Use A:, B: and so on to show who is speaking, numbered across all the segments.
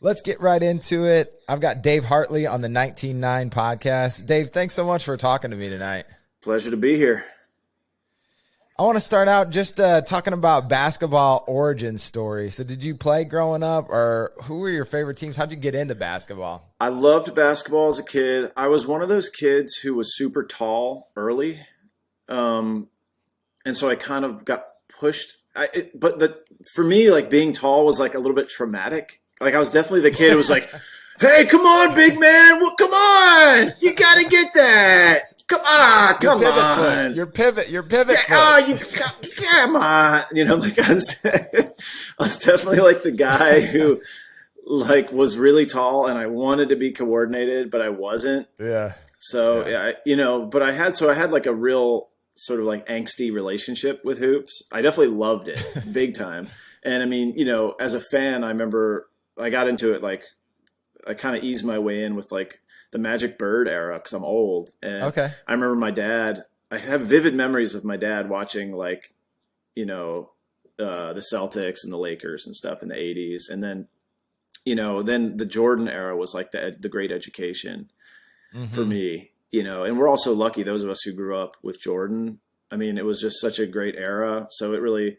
A: Let's get right into it. I've got Dave Hartley on the 19.9 podcast. Dave, thanks so much for talking to me tonight.
B: Pleasure to be here.
A: I want to start out just talking about basketball origin story. So did you play growing up, or who were your favorite teams? How'd you get into basketball?
B: I loved basketball as a kid. I was one of those kids who was super tall early. And so I kind of got pushed. For me, like being tall was like a little bit traumatic. Like I was definitely the kid who was like, hey, come on, big man. Well, come on. You got to get that. Come on.
A: Your pivot foot.
B: Come on. You know, like I was definitely like the guy who like was really tall and I wanted to be coordinated, but I wasn't.
A: Yeah.
B: So, but I had like a real sort of like angsty relationship with hoops. I definitely loved it big time. And I mean, as a fan, I remember I got into it, like I kind of eased my way in with like the Magic Bird era because I'm old. And
A: okay.
B: I remember my dad, I have vivid memories of my dad watching like, the Celtics and the Lakers and stuff in the 80s. And then, then the Jordan era was like the great education for me, and we're also lucky, those of us who grew up with Jordan. I mean, it was just such a great era. So it really,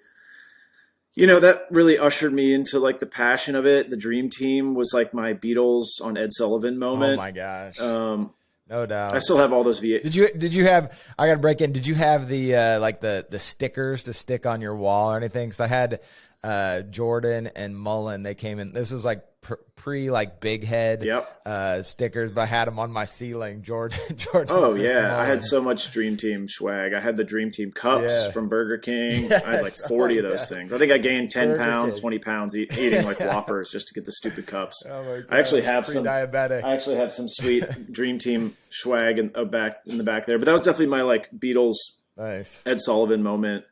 B: that really ushered me into like the passion of it. The Dream Team was like my Beatles on Ed Sullivan moment.
A: Oh my gosh. No doubt.
B: I still have all those
A: Did you have, I got to break in. Did you have the, like the stickers to stick on your wall or anything? Cause I had, Jordan and Mullen, they came in, this was like pre like big head stickers, but I had them on my ceiling. Jordan.
B: Oh yeah. I had so much Dream Team swag. I had the Dream Team cups from Burger King. Yes. I had like 40 of those things. I think I gained 10 pounds, 20 pounds eating like Whoppers just to get the stupid cups.
A: Oh my God.
B: I actually have some sweet Dream Team swag in the back there, but that was definitely my like Beatles, Ed Sullivan moment.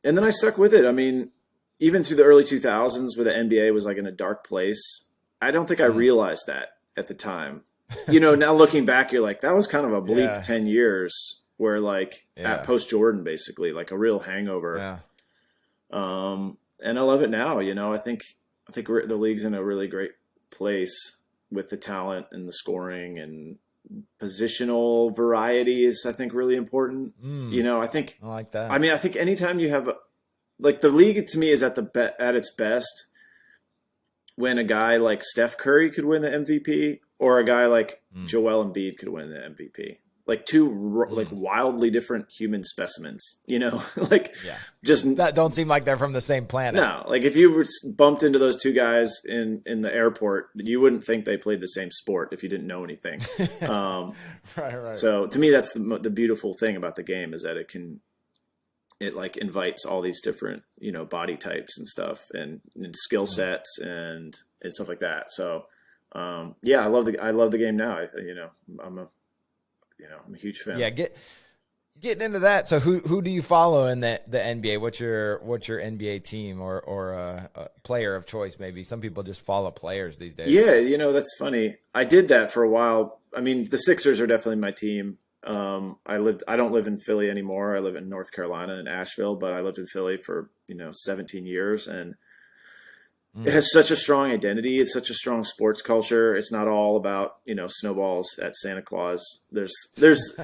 B: And then I stuck with it. I mean, even through the early 2000s where the NBA was like in a dark place, I don't think I realized that at the time. Now looking back, you're like, that was kind of a bleak 10 years where like at post Jordan, basically like a real hangover.
A: Yeah.
B: And I love it now. I think the league's in a really great place with the talent and the scoring and positional variety is, I think, really important. I think
A: I like that.
B: I mean, I think anytime you have like the league to me is at its best when a guy like Steph Curry could win the MVP or a guy like Joel Embiid could win the MVP. Like two like wildly different human specimens, just
A: that don't seem like they're from the same planet.
B: No, like if you were bumped into those two guys in the airport, you wouldn't think they played the same sport if you didn't know anything.
A: Right.
B: So to me, that's the beautiful thing about the game is that it like invites all these different, body types and stuff and skill sets and stuff like that. So, I love the game now. I'm a huge fan.
A: Yeah. Getting into that. So who do you follow in the NBA? What's your NBA team or a player of choice? Maybe some people just follow players these days.
B: Yeah. That's funny. I did that for a while. I mean, the Sixers are definitely my team. I don't live in Philly anymore. I live in North Carolina in Asheville, but I lived in Philly for, 17 years and it has such a strong identity. It's such a strong sports culture. It's not all about, snowballs at Santa Claus. There's,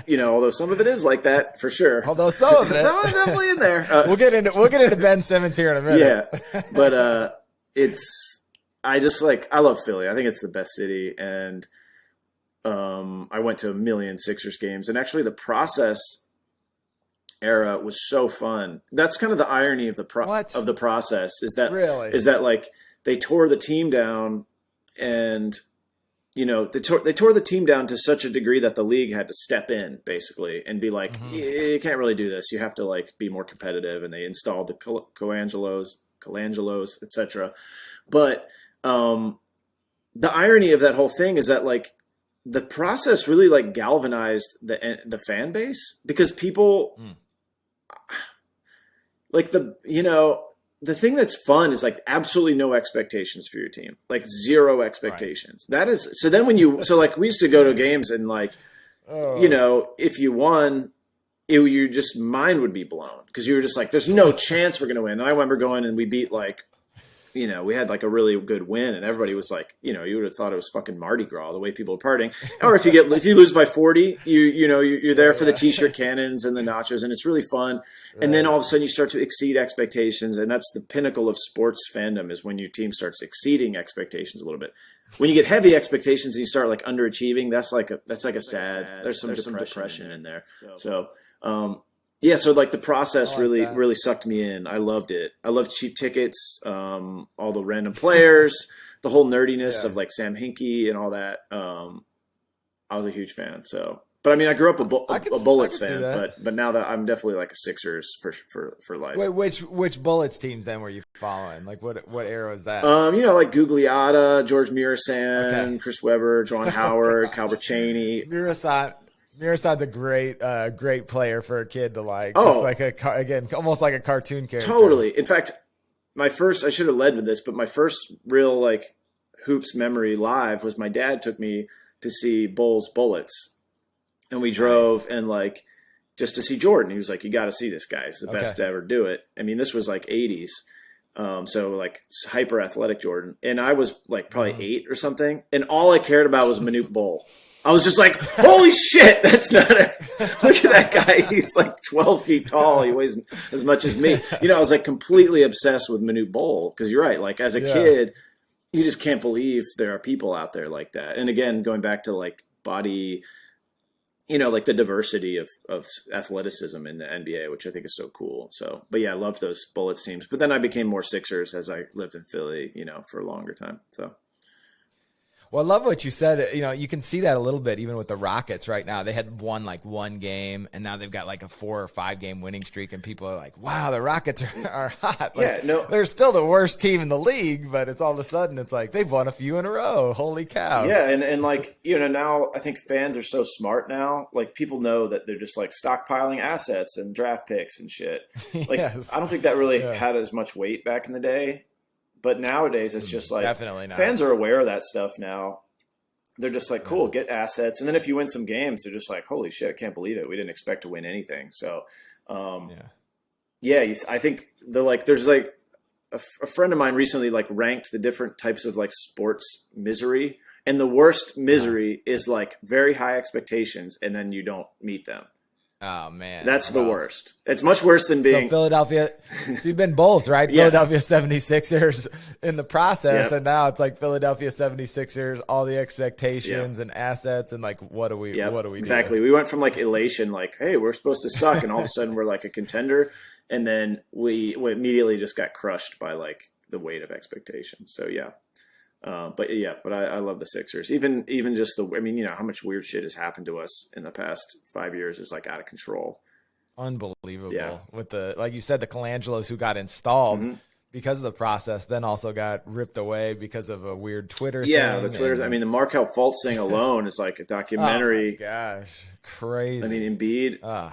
B: although some of it is like that for sure.
A: Although some of it,
B: some of it's definitely in there.
A: We'll get into Ben Simmons here in a minute.
B: Yeah. But, I love Philly. I think it's the best city. And, I went to a million Sixers games and actually the process era was so fun. That's kind of the irony of the process is that like they tore the team down and they tore the team down to such a degree that the league had to step in basically and be like, you can't really do this. You have to like be more competitive. And they installed the Colangelos, etc. But the irony of that whole thing is that like the process really like galvanized the fan base because people like the thing that's fun is like absolutely no expectations for your team, like zero expectations. Right. That is, so then when like we used to go to games and like, if you won, your just mind would be blown because you were just like, there's no chance we're going to win. And I remember going and we beat like we had like a really good win, and everybody was like, you would have thought it was fucking Mardi Gras the way people were partying. Or if you lose by 40, you're there for the t-shirt cannons and the nachos, and it's really fun. Right. And then all of a sudden you start to exceed expectations, and that's the pinnacle of sports fandom, is when your team starts exceeding expectations a little bit. When you get heavy expectations and you start like underachieving, that's like a sad. There's some depression in there. So. Yeah, so like the process really sucked me in. I loved it. I loved cheap tickets, all the random players, the whole nerdiness of like Sam Hinkie and all that. I was a huge fan. So, but I mean, I grew up a Bullets fan, but now that I'm definitely like a Sixers for life.
A: Wait, which Bullets teams then were you following? Like what era was that?
B: Like Gugliotta, George Mirasan, Chris Webber, John Howard, Calvert Chaney.
A: Mirasan's a great player for a kid to like. Oh, it's like almost like a cartoon character.
B: Totally. In fact, I should have led with this, but my first real like hoops memory live was my dad took me to see Bulls Bullets, and we drove and like just to see Jordan. He was like, "You got to see this guy. He's the best to ever do it." I mean, this was like '80s, so like hyper athletic Jordan, and I was like probably 8 or something, and all I cared about was Manute Bol. I was just like, holy shit, that's not look at that guy. He's like 12 feet tall. He weighs as much as me. I was like completely obsessed with Manute Bol, because you're right. Like as a kid, you just can't believe there are people out there like that. And again, going back to like body, like the diversity of athleticism in the NBA, which I think is so cool. So, but yeah, I loved those Bullets teams. But then I became more Sixers as I lived in Philly, for a longer time. So.
A: Well, I love what you said. You can see that a little bit even with the Rockets right now. They had won like one game, and now they've got like a 4 or 5 game winning streak, and people are like, wow, the Rockets are hot. Like, they're still the worst team in the league, but it's all of a sudden it's like they've won a few in a row. Holy cow.
B: Yeah, and like, now I think fans are so smart now. Like people know that they're just like stockpiling assets and draft picks and shit. Like yes. I don't think that really had as much weight back in the day. But nowadays, it's just like definitely not. Fans are aware of that stuff now. They're just like, cool, get assets. And then if you win some games, they're just like, holy shit, I can't believe it. We didn't expect to win anything. So, I think there's like a friend of mine recently like ranked the different types of like sports misery. And the worst misery is like very high expectations and then you don't meet them.
A: Oh man,
B: that's the worst. It's much worse than being
A: Philadelphia. So you've been both, right? Yes. Philadelphia 76ers in the process, and now it's like Philadelphia 76ers, all the expectations and assets, and like what do we
B: exactly
A: do?
B: We went from like elation, like hey, we're supposed to suck, and all of a sudden we're like a contender, and then we immediately just got crushed by like the weight of expectations. So but I love the Sixers. Even just how much weird shit has happened to us in the past 5 years is like out of control.
A: Unbelievable. Yeah. With like you said, the Colangelos who got installed because of the process, then also got ripped away because of a weird Twitter thing.
B: Yeah, the Twitter. The Markelle Fultz thing alone is like a documentary.
A: Oh my gosh, crazy.
B: Embiid.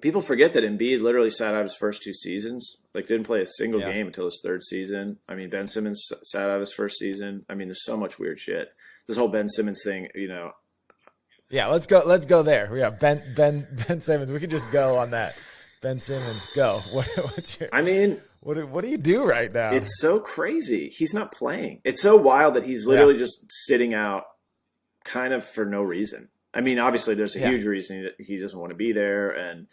B: People forget that Embiid literally sat out his first 2 seasons. Like didn't play a single game until his 3rd season. Ben Simmons sat out his first season. There's so much weird shit. This whole Ben Simmons thing,
A: Yeah, let's go there. Yeah, Ben Simmons. We could just go on that. Ben Simmons, go. What's your? What do you do right now?
B: It's so crazy. He's not playing. It's so wild that he's literally just sitting out, kind of for no reason. Obviously there's a huge reason he doesn't want to be there, and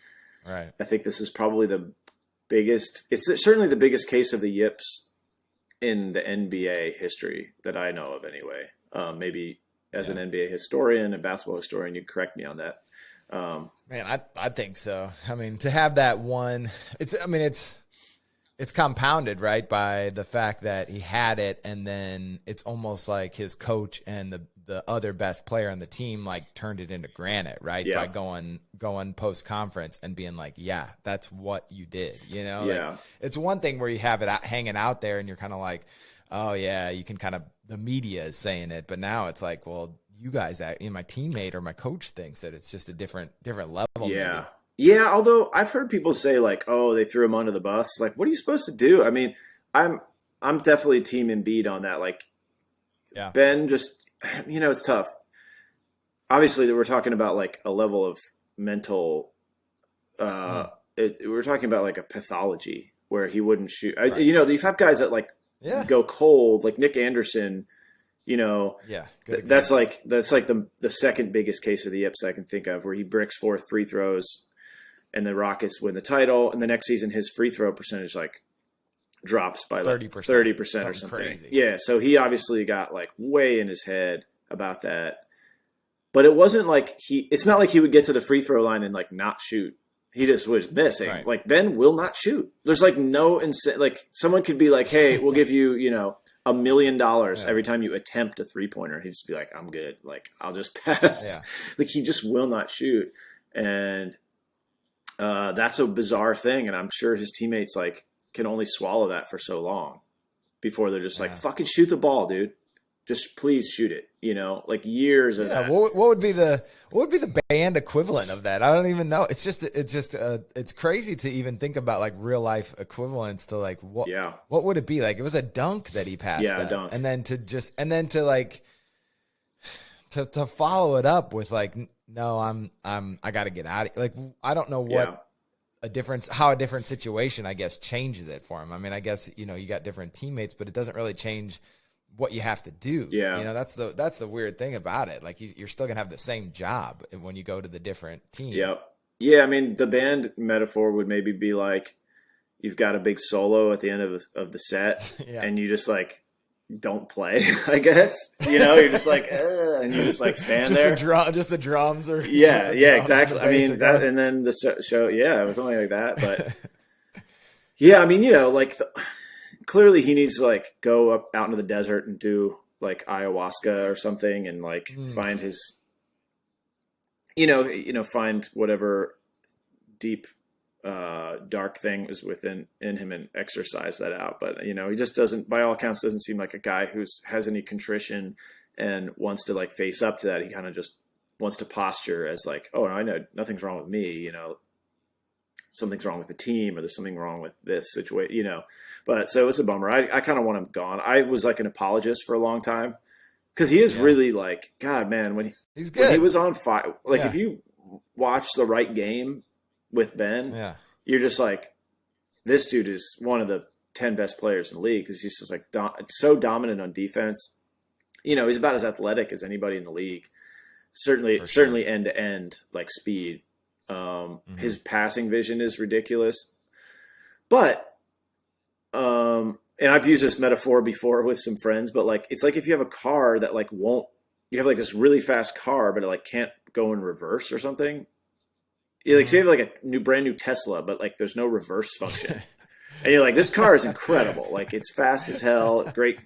B: I think this is probably the biggest. It's certainly the biggest case of the yips in the NBA history that I know of, anyway. Maybe as an NBA historian and basketball historian, you'd correct me on that.
A: Man, I think so. To have that one, it's compounded, right, by the fact that he had it, and then it's almost like his coach and the other best player on the team like turned it into granite, right? By going post conference and being like, yeah, that's what you did, Like, it's one thing where you have it hanging out there and you're kind of like, oh yeah, you can kind of, the media is saying it, but now it's like, well, you guys, my teammate or my coach thinks that it's just a different level.
B: Yeah.
A: Maybe.
B: Yeah. Although I've heard people say like, oh, they threw him under the bus. Like, what are you supposed to do? I'm definitely team Embiid on that. Like, Ben just, it's tough. Obviously, we're talking about like a level of mental. We're talking about like a pathology where he wouldn't shoot. Right. You have guys that like
A: Yeah.
B: go cold, like Nick Anderson, you know,
A: Yeah.
B: that's like the second biggest case of the yips I can think of, where he bricks 4 free throws and the Rockets win the title. And the next season, his free throw percentage like drops by like 30% or something. Crazy. Yeah. So he obviously got like way in his head about that. But it wasn't like it's not like he would get to the free throw line and like not shoot. He just was missing. Right. Like Ben will not shoot. There's like no like someone could be like, hey, we'll give you, you know, $1 million every time you attempt a 3-pointer. He'd just be like, I'm good. Like I'll just pass. Yeah. Like he just will not shoot. And that's a bizarre thing. And I'm sure his teammates like can only swallow that for so long before they're just like, fucking shoot the ball, dude. Just please shoot it, you know, like years of that.
A: What would be the band equivalent of that? I don't even know. It's crazy to even think about like real life equivalents to like what would it be like? It was a dunk that he passed.
B: Yeah, a dunk.
A: And then to follow it up with like, no, I got to get out of like, I don't know what how a different situation, I guess, changes it for him. I mean, I guess, you know, you got different teammates, but it doesn't really change what you have to do.
B: Yeah.
A: You know, that's the weird thing about it. Like you're still gonna have the same job when you go to the different team.
B: Yep. Yeah. I mean, the band metaphor would maybe be like, you've got a big solo at the end of the set and you just like, don't play, I guess, you know, you're just like, and you just like stand
A: just
B: there.
A: Just the drums or
B: exactly. I mean that, and then the show, it was something like that. But I mean, you know, like clearly he needs to like go up out into the desert and do like ayahuasca or something and like find his, you know, find whatever deep, dark thing is within him and exercise that out. But, you know, he just doesn't, by all accounts, doesn't seem like a guy has any contrition and wants to like face up to that. He kind of just wants to posture as like, oh, I know nothing's wrong with me, you know, something's wrong with the team or there's something wrong with this situation, you know. But so it's a bummer. I kind of want him gone. I was like an apologist for a long time because he is really like, God, man, when
A: he's good.
B: When he was on fire, like if you watch the right game with Ben, you're just like, this dude is one of the 10 best players in the league because he's just like so dominant on defense. You know, he's about as athletic as anybody in the league. Certainly end to end, like speed. His passing vision is ridiculous, but, and I've used this metaphor before with some friends, but like, it's like if you have a car that like you have like this really fast car, but it like can't go in reverse or something. Like, so you have like a brand new Tesla, but like there's no reverse function. And you're like, this car is incredible. Like it's fast as hell. Great.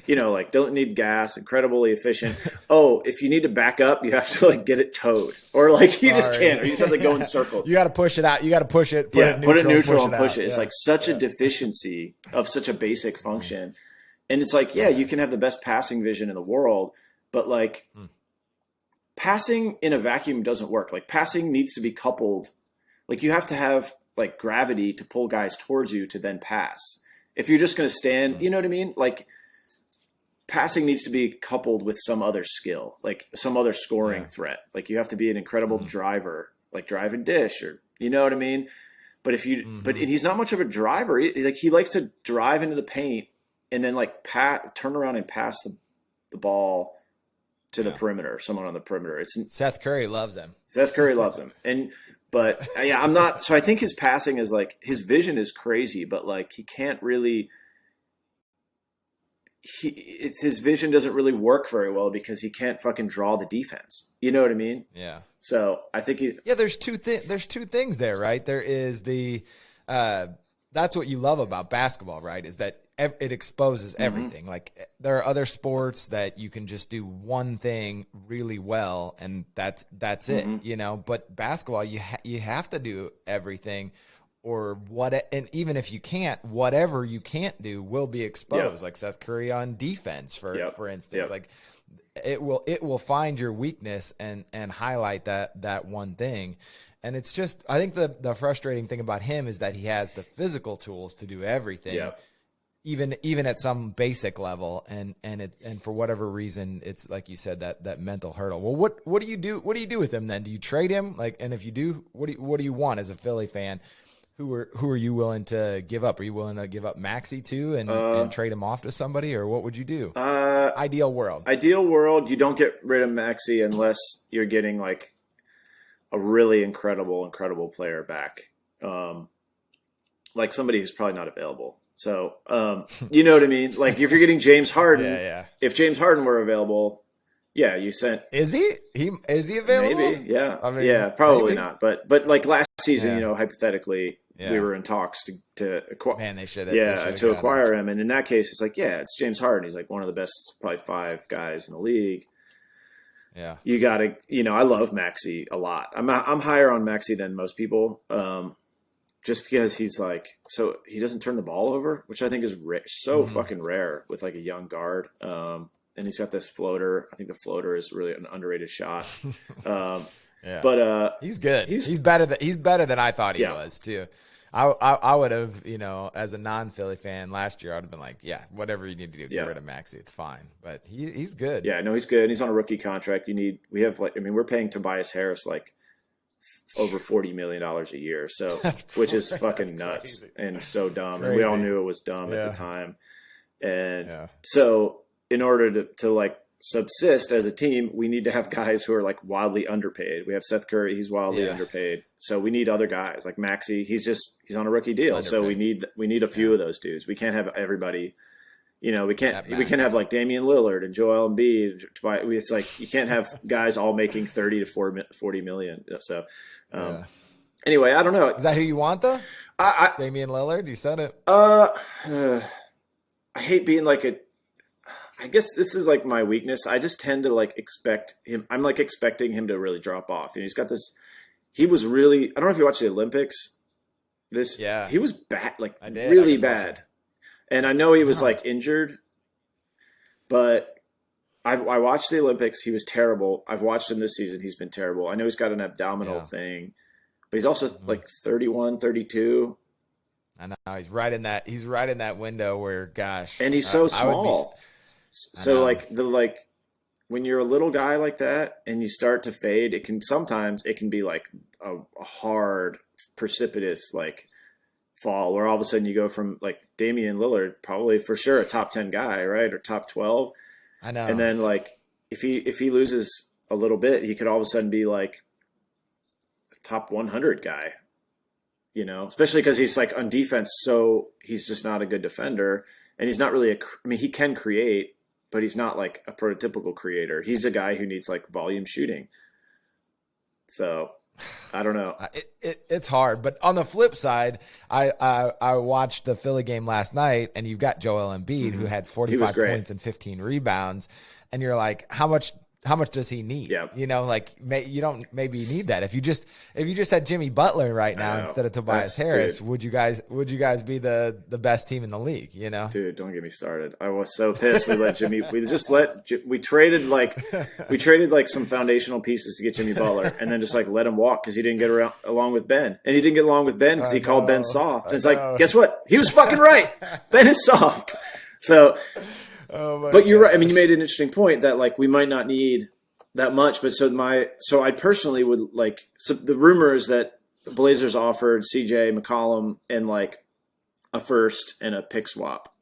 B: You know, like don't need gas, incredibly efficient. Oh, if you need to back up, you have to like get it towed or like you just can't, or you just have to go in circles.
A: You got to push it out. You got to push it.
B: Put it neutral and push it. It's like such a deficiency of such a basic function. And it's like, you can have the best passing vision in the world, but like passing in a vacuum doesn't work. Like passing needs to be coupled. Like you have to have like gravity to pull guys towards you to then pass. If you're just going to stand, you know what I mean? Like passing needs to be coupled with some other skill, like some other scoring threat. Like you have to be an incredible driver, like drive and dish, or you know what I mean? But if you, but he's not much of a driver. He likes to drive into the paint and then like turn around and pass the ball to the perimeter, someone on the perimeter.
A: Seth Curry loves him.
B: But I'm not. So I think his passing is like his vision is crazy, but like he can't really. His vision doesn't really work very well because he can't fucking draw the defense. You know what I mean?
A: Yeah.
B: So I think
A: there's two things there, right? There is that's what you love about basketball, right? Is that it exposes everything. Like there are other sports that you can just do one thing really well and that's it, you know, but basketball, you have to do everything or and even if you can't, whatever you can't do will be exposed. Like Seth Curry on defense, for instance, like it will find your weakness and highlight that one thing. And it's just, I think the frustrating thing about him is that he has the physical tools to do everything. Even at some basic level, and for whatever reason, it's like you said, that mental hurdle. Well, what do you do? What do you do with him then? Do you trade him? Like, and if you do, what do you want as a Philly fan? Who are you willing to give up? Are you willing to give up Maxey too and trade him off to somebody, or what would you do? Ideal world.
B: Ideal world, you don't get rid of Maxey unless you're getting like a really incredible player back. Like somebody who's probably not available. So, you know what I mean? Like if you're getting James Harden, if James Harden were available, yeah, you sent.
A: Is he available?
B: Maybe, yeah. I mean, yeah, probably not. But like last season, you know, hypothetically, we were in talks to acquire.
A: Man, they should.
B: To acquire him, and in that case, it's like, yeah, it's James Harden. He's like one of the best, probably 5 guys in the league.
A: Yeah,
B: you got to, you know, I love Maxey a lot. I'm higher on Maxey than most people, just because he's like, so he doesn't turn the ball over, which I think is fucking rare with like a young guard. And he's got this floater. I think the floater is really an underrated shot. But
A: he's good. He's better than I thought he was too. I would have, you know, as a non-Philly fan last year, I would have been like, yeah, whatever you need to do, get rid of Maxey, it's fine. But he's good.
B: Yeah, no, he's good. He's on a rookie contract. We're paying Tobias Harris like over $40 million a year, so which is fucking nuts and so dumb. Crazy. And we all knew it was dumb at the time. And so in order to like subsist as a team, we need to have guys who are like wildly underpaid. We have Seth Curry, he's wildly underpaid. So we need other guys like Maxey. He's on a rookie deal. Underpaid. So we need a few of those dudes. We can't have everybody, you know, we can't have like Damian Lillard and Joel Embiid. It's like you can't have guys all making 30 to 40 million. So anyway, I don't know.
A: Is that who you want though? Damian Lillard, you said it.
B: I hate being like I guess this is like my weakness. I just tend to like expect him. I'm like expecting him to really drop off. And he's got this. He was really. I don't know if you watched the Olympics. He was bad, like really bad. And I know he was like injured, but I watched the Olympics. He was terrible. I've watched him this season. He's been terrible. I know he's got an abdominal thing, but he's also like 31, 32.
A: I know he's right in that window where, gosh,
B: and he's so small. So like when you're a little guy like that and you start to fade, it can be like a hard, precipitous like fall where all of a sudden you go from like Damian Lillard, probably for sure a top 10 guy, right? Or top 12.
A: I know.
B: And then like if he loses a little bit, he could all of a sudden be like a top 100 guy, you know, especially because he's like on defense. So he's just not a good defender and he's not really he can create, but he's not like a prototypical creator. He's a guy who needs like volume shooting. So I don't know.
A: It's hard, but on the flip side, I watched the Philly game last night, and you've got Joel Embiid who had 45 points and 15 rebounds, and you're like, how much does he need?
B: Yeah.
A: You know, like you don't maybe need that. If you just had Jimmy Butler right now instead of Tobias Harris, would you guys be the best team in the league? You know,
B: dude, don't get me started. I was so pissed. We traded like some foundational pieces to get Jimmy Butler, and then just like let him walk because he didn't get along with Ben, and he didn't get along with Ben because he called Ben soft. And it's like, guess what? He was fucking right. Ben is soft. So. But you're right. I mean, you made an interesting point that like we might not need that much, but so I personally would like. So the rumor is that the Blazers offered CJ McCollum and like a first and a pick swap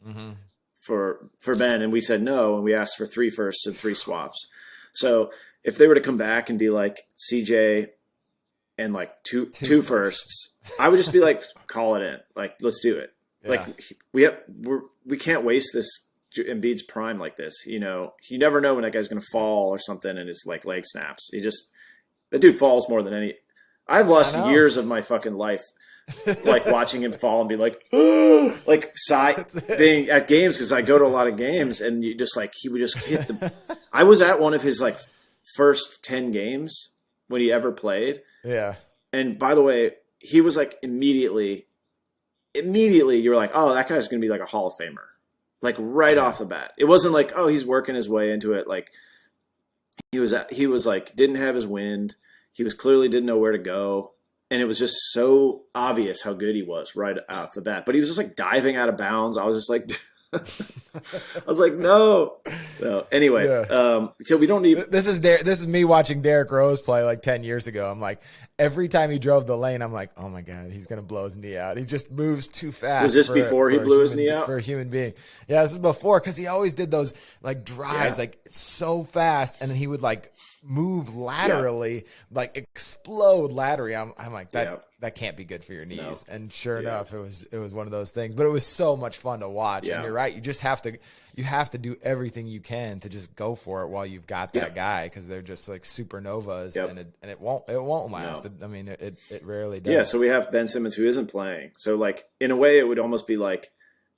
B: for Ben, and we said no, and we asked for 3 firsts and 3 swaps. So if they were to come back and be like CJ and like two firsts, I would just be like, call it in. Like, let's do it. Yeah. Like we can't waste this. Embiid's prime like this, you know, you never know when that guy's going to fall or something and his like leg snaps. That dude falls more than any. I've lost years of my fucking life, like watching him fall and be like, like being at games because I go to a lot of games and you just like he would just hit the. I was at one of his like first 10 games when he ever played.
A: Yeah,
B: and by the way, he was like immediately you were like, oh, that guy's going to be like a Hall of Famer. Like right off the bat. It wasn't like, oh, he's working his way into it. Like he was like, didn't have his wind. He was clearly didn't know where to go. And it was just so obvious how good he was right off the bat. But he was just like diving out of bounds. I was just like, I was like, no. So anyway, so we don't need.
A: This is me watching Derrick Rose play like 10 years ago. I'm like, every time he drove the lane, I'm like, oh my God, he's gonna blow his knee out. He just moves too fast.
B: Was this before he blew his knee out?
A: For a human being? Yeah, this is before, because he always did those like drives like so fast, and then he would like move laterally, like explode laterally. I'm like that can't be good for your knees. No. And sure enough, it was one of those things. But it was so much fun to watch. And you're right, you just have to do everything you can to just go for it while you've got that guy, because they're just like supernovas, and it won't last. No. I mean, it rarely does.
B: Yeah, so we have Ben Simmons who isn't playing. So like in a way, it would almost be like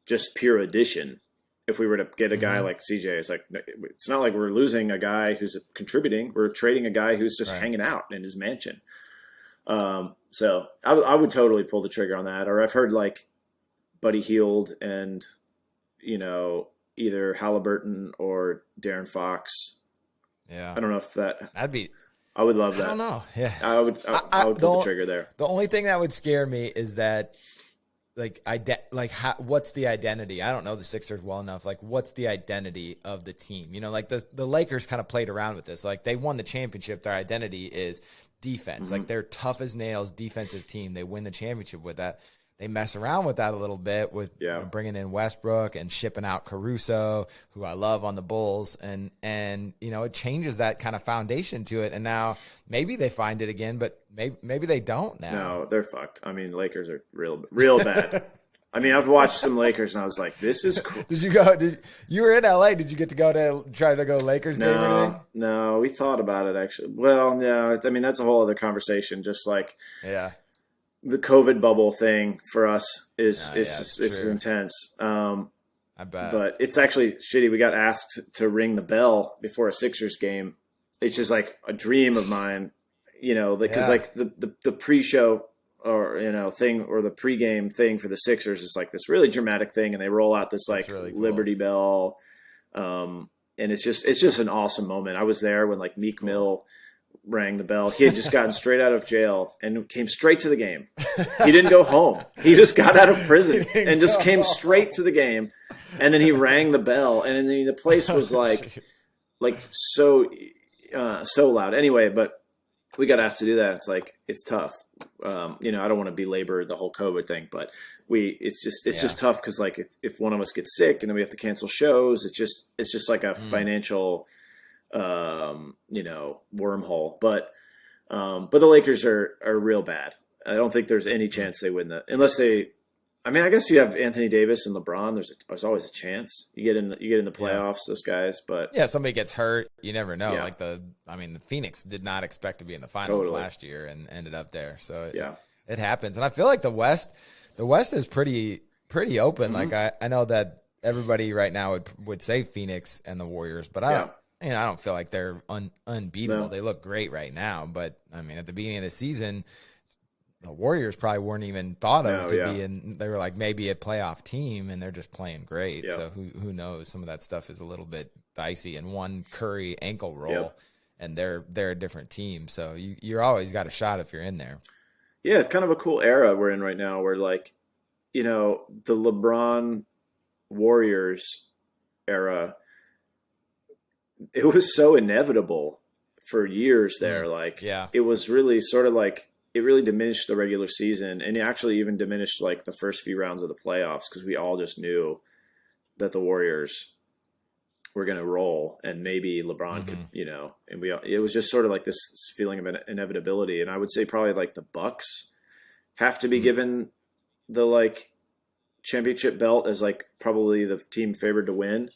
B: just pure addition. If we were to get a guy like CJ, it's like, it's not like we're losing a guy who's contributing. We're trading a guy who's just hanging out in his mansion. So I would totally pull the trigger on that. Or I've heard like Buddy Hield and, either Halliburton or Darren Fox.
A: Yeah.
B: I don't know if
A: I
B: would love that.
A: I don't know. Yeah.
B: I would pull the trigger there.
A: The only thing that would scare me is that, what's the identity? I don't know the Sixers well enough. Like, what's the identity of the team? Like the Lakers kind of played around with this. Like, they won the championship. Their identity is defense. Mm-hmm. Like, they're tough as nails defensive team. They win the championship with that. They mess around with that a little bit with bringing in Westbrook and shipping out Caruso, who I love on the Bulls. And it changes that kind of foundation to it. And now maybe they find it again, but maybe they don't now.
B: No, they're fucked. I mean, Lakers are real bad. I mean, I've watched some Lakers and I was like, this is cool.
A: You were in LA. Did you get to go to try to go Lakers game or anything?
B: No, we thought about it actually. Well, no, I mean, that's a whole other conversation. Just like, the COVID bubble thing for us is intense.
A: I bet.
B: But it's actually shitty. We got asked to ring the bell before a Sixers game. It's just like a dream of mine, because like the pre-show or, thing, or the pregame thing for the Sixers is like this really dramatic thing. And they roll out this like really cool Liberty Bell. And it's just an awesome moment. I was there when like Meek Mill rang the bell. He had just gotten straight out of jail and came straight to the game. He didn't go home. He just got out of prison and just came straight to the game. And then he rang the bell, and then the place was like so loud. Anyway, but we got asked to do that. It's like, it's tough. I don't want to belabor the whole COVID thing, but it's just tough. Cause like if one of us gets sick and then we have to cancel shows, it's just like a financial, wormhole, but the Lakers are real bad. I don't think there's any chance they win unless they, I guess you have Anthony Davis and LeBron. There's always a chance you get in the playoffs, those guys, but
A: somebody gets hurt. You never know. Yeah. Like the Phoenix did not expect to be in the finals last year and ended up there. So it happens. And I feel like the West is pretty open. Mm-hmm. Like I know that everybody right now would say Phoenix and the Warriors, but I don't feel like they're unbeatable. No. They look great right now, but at the beginning of the season, the Warriors probably weren't even thought of be in. They were like maybe a playoff team, and they're just playing great. Yeah. So who knows? Some of that stuff is a little bit dicey. And one Curry ankle roll, and they're a different team. So you're always got a shot if you're in there.
B: Yeah, it's kind of a cool era we're in right now, where like, the LeBron Warriors era, it was so inevitable for years there. It was really sort of like, it really diminished the regular season, and it actually even diminished like the first few rounds of the playoffs, because we all just knew that the Warriors were going to roll, and maybe LeBron could, and it was just sort of like this feeling of inevitability. And I would say probably like the Bucks have to be given the like championship belt as like probably the team favored to win.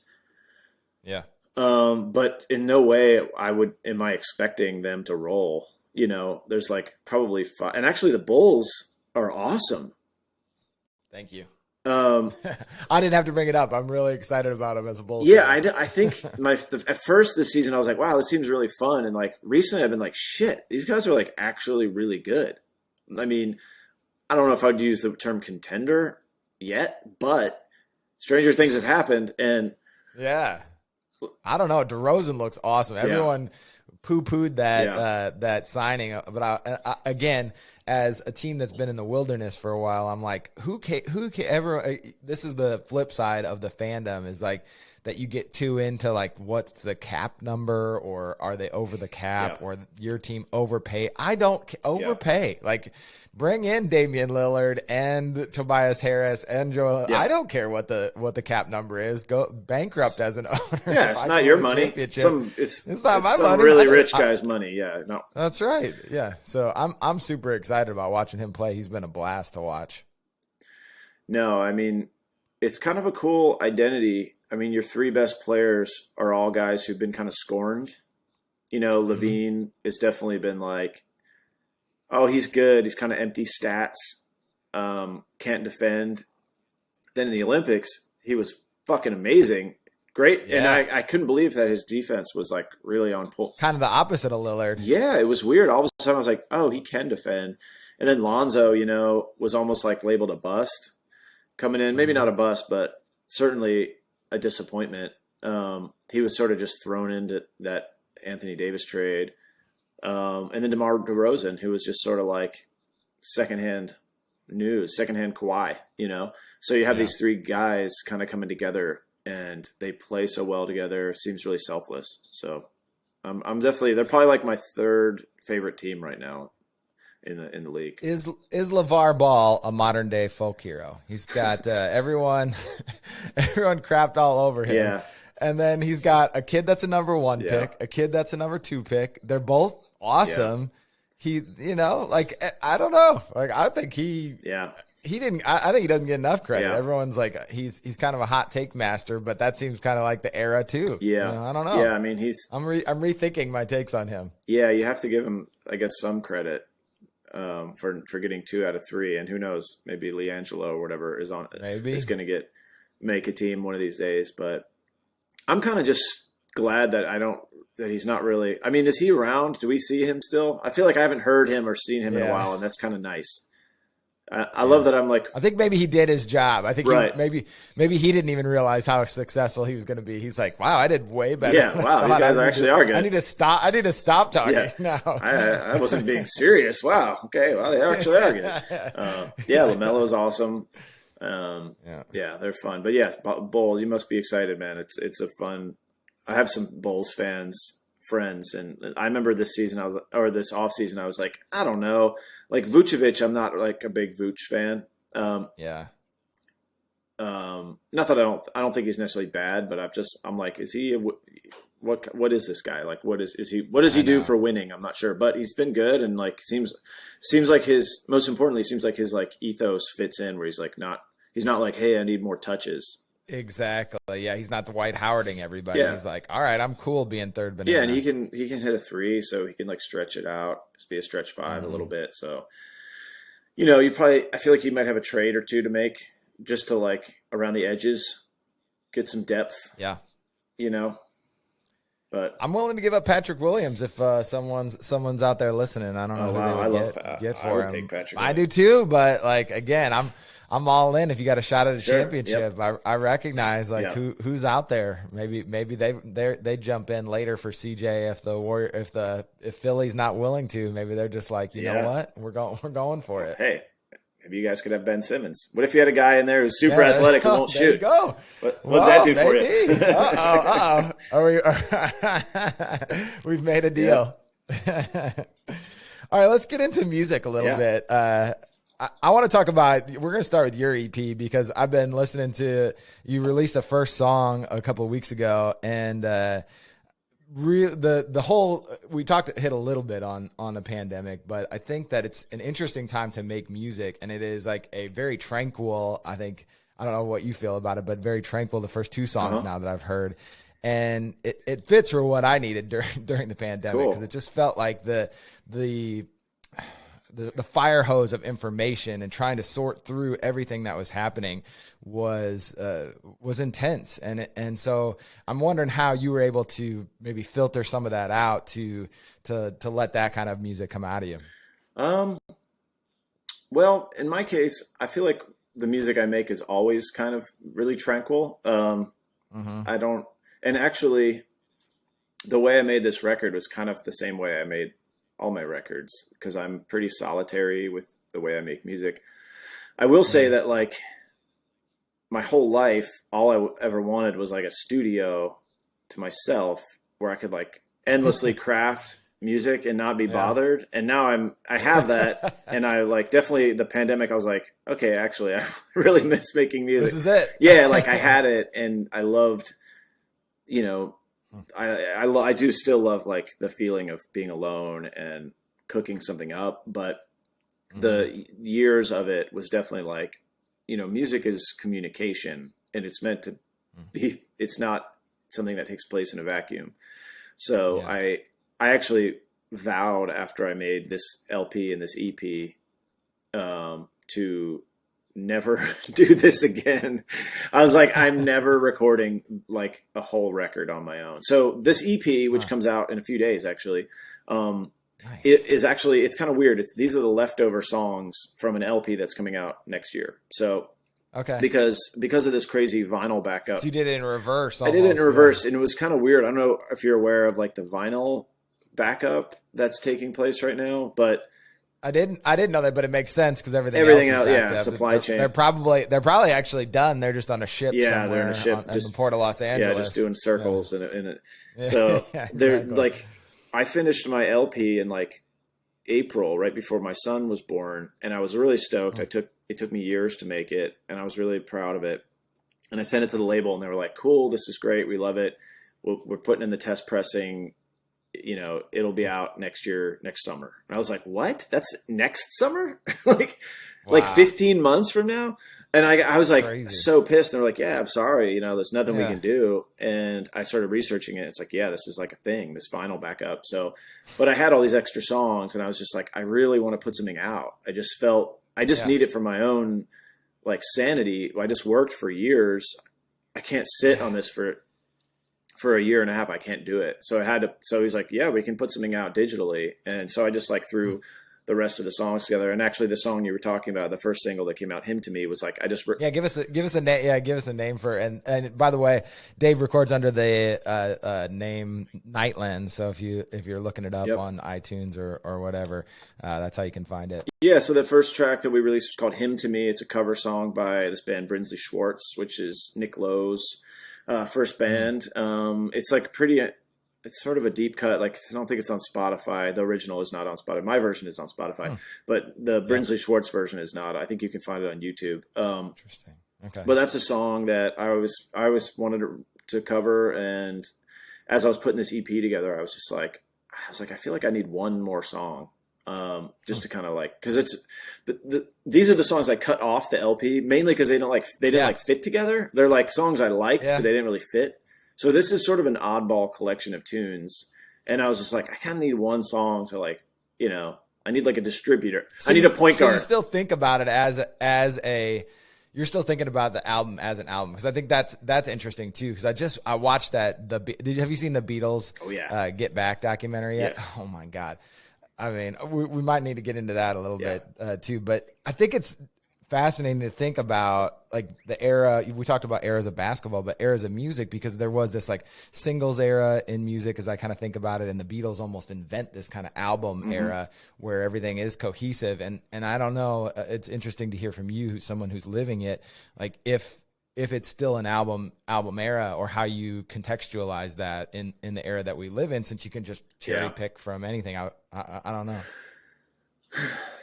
A: Yeah.
B: But in no way am I expecting them to roll. There's like probably 5, and actually the Bulls are awesome.
A: Thank you. I didn't have to bring it up. I'm really excited about them as a Bulls.
B: Yeah, I think at first this season I was like, wow, this seems really fun. And like recently I've been like, shit, these guys are like actually really good. I mean, I don't know if I'd use the term contender yet, but stranger things have happened. And
A: I don't know. DeRozan looks awesome. Everyone poo-pooed that signing, but again, as a team that's been in the wilderness for a while, I'm like, ever, this is the flip side of the fandom, is like that you get too into like, what's the cap number, or are they over the cap, or your team overpay? I don't overpay. Like, bring in Damian Lillard and Tobias Harris and Joel. I don't care what the cap number is. Go bankrupt as an owner.
B: Yeah, it's not your money. It's not my money. Really rich guy's money. Yeah, no.
A: That's right. Yeah. So I'm super excited about watching him play. He's been a blast to watch.
B: No, I mean, it's kind of a cool identity. I mean, your three best players are all guys who've been kind of scorned. You know, Levine has definitely been like, oh, he's good. He's kind of empty stats. Can't defend. Then in the Olympics, he was fucking amazing. Great. Yeah. And I couldn't believe that his defense was like really on point.
A: Kind of the opposite of Lillard.
B: Yeah, it was weird. All of a sudden I was like, oh, he can defend. And then Lonzo, you know, was almost like labeled a bust coming in. Maybe not a bust, but certainly a disappointment. He was sort of just thrown into that Anthony Davis trade. And then DeMar DeRozan, who was just sort of like secondhand news, secondhand Kawhi, you know? So you have these three guys kind of coming together, and they play so well together. Seems really selfless. So I'm definitely, they're probably like my third favorite team right now in the league.
A: Is LeVar Ball a modern day folk hero? He's got everyone crapped all over him.
B: Yeah.
A: And then he's got a kid that's a number 1 pick, a kid that's a number 2 pick. They're both awesome. He, you know, like, I don't know. Like, I think he didn't, I think he doesn't get enough credit.
B: Yeah.
A: Everyone's like, he's kind of a hot take master, but that seems kind of like the era too.
B: Yeah.
A: You know, I don't know.
B: Yeah. I mean,
A: I'm rethinking my takes on him.
B: Yeah. You have to give him, I guess, some credit for getting 2 out of 3. And who knows, maybe LiAngelo or whatever is going to make a team one of these days. But I'm kind of just glad that he's not really, I mean, is he around? Do we see him still? I feel like I haven't heard him or seen him in a while, and that's kind of nice. I love that. I'm like,
A: I think maybe he did his job. I think maybe he didn't even realize how successful he was going to be. He's like, wow, I did way better.
B: Yeah. Wow. These guys actually are good.
A: I need to stop talking now.
B: I wasn't being serious. Wow. Okay. Well, they actually are good. LaMelo's awesome. They're fun. But yeah, Bulls, you must be excited, man. It's a fun. I have some Bulls friends, and I remember this off season, I was like, I don't know, like Vucevic, I'm not like a big Vuce fan. Not that I don't think he's necessarily bad, but I'm like, is he what is this guy? Like, what does he do for winning? I'm not sure, but he's been good, and like seems like most importantly, seems like his like ethos fits in, where he's not like, hey, I need more touches.
A: Exactly. Yeah, he's not the Dwight Howarding everybody. Yeah. He's like, all right, I'm cool being third banana.
B: Yeah, and he can hit a 3, so he can like stretch it out, just be a stretch 5 a little bit. So, you know, I feel like you might have a trade or 2 to make just to like around the edges, get some depth.
A: Yeah.
B: You know, but
A: I'm willing to give up Patrick Williams if someone's out there listening. I don't know who they would get for
B: I would
A: him.
B: take Patrick
A: I
B: Williams.
A: do too, but like again, I'm all in. If you got a shot at a championship, I recognize like who's out there. Maybe they jump in later for CJ if Philly's not willing to. Maybe they're just like, you know what, we're going for it.
B: Hey, maybe you guys could have Ben Simmons. What if you had a guy in there who's super athletic and won't shoot?
A: Go.
B: What's that do for you?
A: We've made a deal. Yeah. All right, let's get into music a little bit. I want to talk about, we're going to start with your EP because I've been listening to, you released the first song a couple of weeks ago, and the whole, we hit a little bit on the pandemic, but I think that it's an interesting time to make music, and it is like a very tranquil, I don't know what you feel about it, but very tranquil, the first 2 songs now that I've heard. And it fits for what I needed during the pandemic, because it just felt like the fire hose of information and trying to sort through everything that was happening was intense. And so I'm wondering how you were able to maybe filter some of that out to let that kind of music come out of you.
B: Well, in my case, I feel like the music I make is always kind of really tranquil. And actually the way I made this record was kind of the same way I made all my records because I'm pretty solitary with the way I make music. I will say that like my whole life, all I ever wanted was like a studio to myself where I could like endlessly craft music and not be bothered. And now I have that. And I like definitely the pandemic, I was like, okay, actually I really miss making music.
A: This is it.
B: Yeah. Like I had it and I loved, you know, I do still love like the feeling of being alone and cooking something up, but the years of it was definitely like, you know, music is communication and it's meant to be, it's not something that takes place in a vacuum. So I actually vowed after I made this LP and this EP, to never do this again. I was like, I'm never recording like a whole record on my own. So this EP, which comes out in a few days, actually, it is actually, it's kind of weird. These are the leftover songs from an LP that's coming out next year. So, because of this crazy vinyl backup.
A: So you did it in reverse.
B: I did it in reverse and it was kind of weird. I don't know if you're aware of like the vinyl backup that's taking place right now, but
A: I didn't know that, but it makes sense because everything else,
B: yeah, supply chain.
A: They're probably actually done. They're just on a ship somewhere.
B: They're on a ship
A: in the port of Los Angeles.
B: Yeah, just doing circles in it. So they're like, I finished my LP in like April, right before my son was born, and I was really stoked. It took me years to make it, and I was really proud of it. And I sent it to the label, and they were like, "Cool, this is great. We love it. We're putting in the test pressing. You know, it'll be out next year, next summer." And I was like, "What? That's next summer? like 15 months from now?" And I was like, so pissed. And they're like, "Yeah, I'm sorry. You know, there's nothing we can do." And I started researching it. It's like, yeah, this is like a thing, this vinyl backup. So, but I had all these extra songs, and I was just like, I really want to put something out. I just need it for my own like sanity. I just worked for years. I can't sit on this for a year and a half. I can't do it. So so he's like, yeah, we can put something out digitally. And so I just like threw the rest of the songs together. And actually the song you were talking about, the first single that came out, Hymn to Me, was like, give us a name for, and by the way, Dave records under the name Nightlands. So if you're looking it up on iTunes or whatever, that's how you can find it. Yeah. So the first track that we released was called Hymn to Me. It's a cover song by this band Brinsley Schwartz, which is Nick Lowe's first band. It's like it's sort of a deep cut. Like, I don't think it's on Spotify. The original is not on Spotify. My version is on Spotify, but the Brinsley Schwartz version is not. I think you can find it on YouTube.
A: Interesting. Okay.
B: But that's a song that I always wanted to cover. And as I was putting this EP together, I was like, I feel like I need one more song. Just to kind of like, cause it's these are the songs I cut off the LP mainly cause they didn't fit together. They're like songs I liked, but they didn't really fit. So this is sort of an oddball collection of tunes. And I was just like, I kind of need one song to like, you know, I need like a distributor. I need a point guard.
A: So you still think about it you're still thinking about the album as an album. Cause I think that's interesting too. Cause I watched that, have you seen the Beatles, Get Back documentary yet?
B: Yes.
A: Oh my God. I mean, we might need to get into that a little bit too, but I think it's fascinating to think about like the era. We talked about eras of basketball, but eras of music, because there was this like singles era in music as I kind of think about it. And the Beatles almost invent this kind of album era where everything is cohesive. And I don't know, it's interesting to hear from you, someone who's living it, like if it's still an album era, or how you contextualize that in the era that we live in, since you can just cherry pick from anything. I don't know.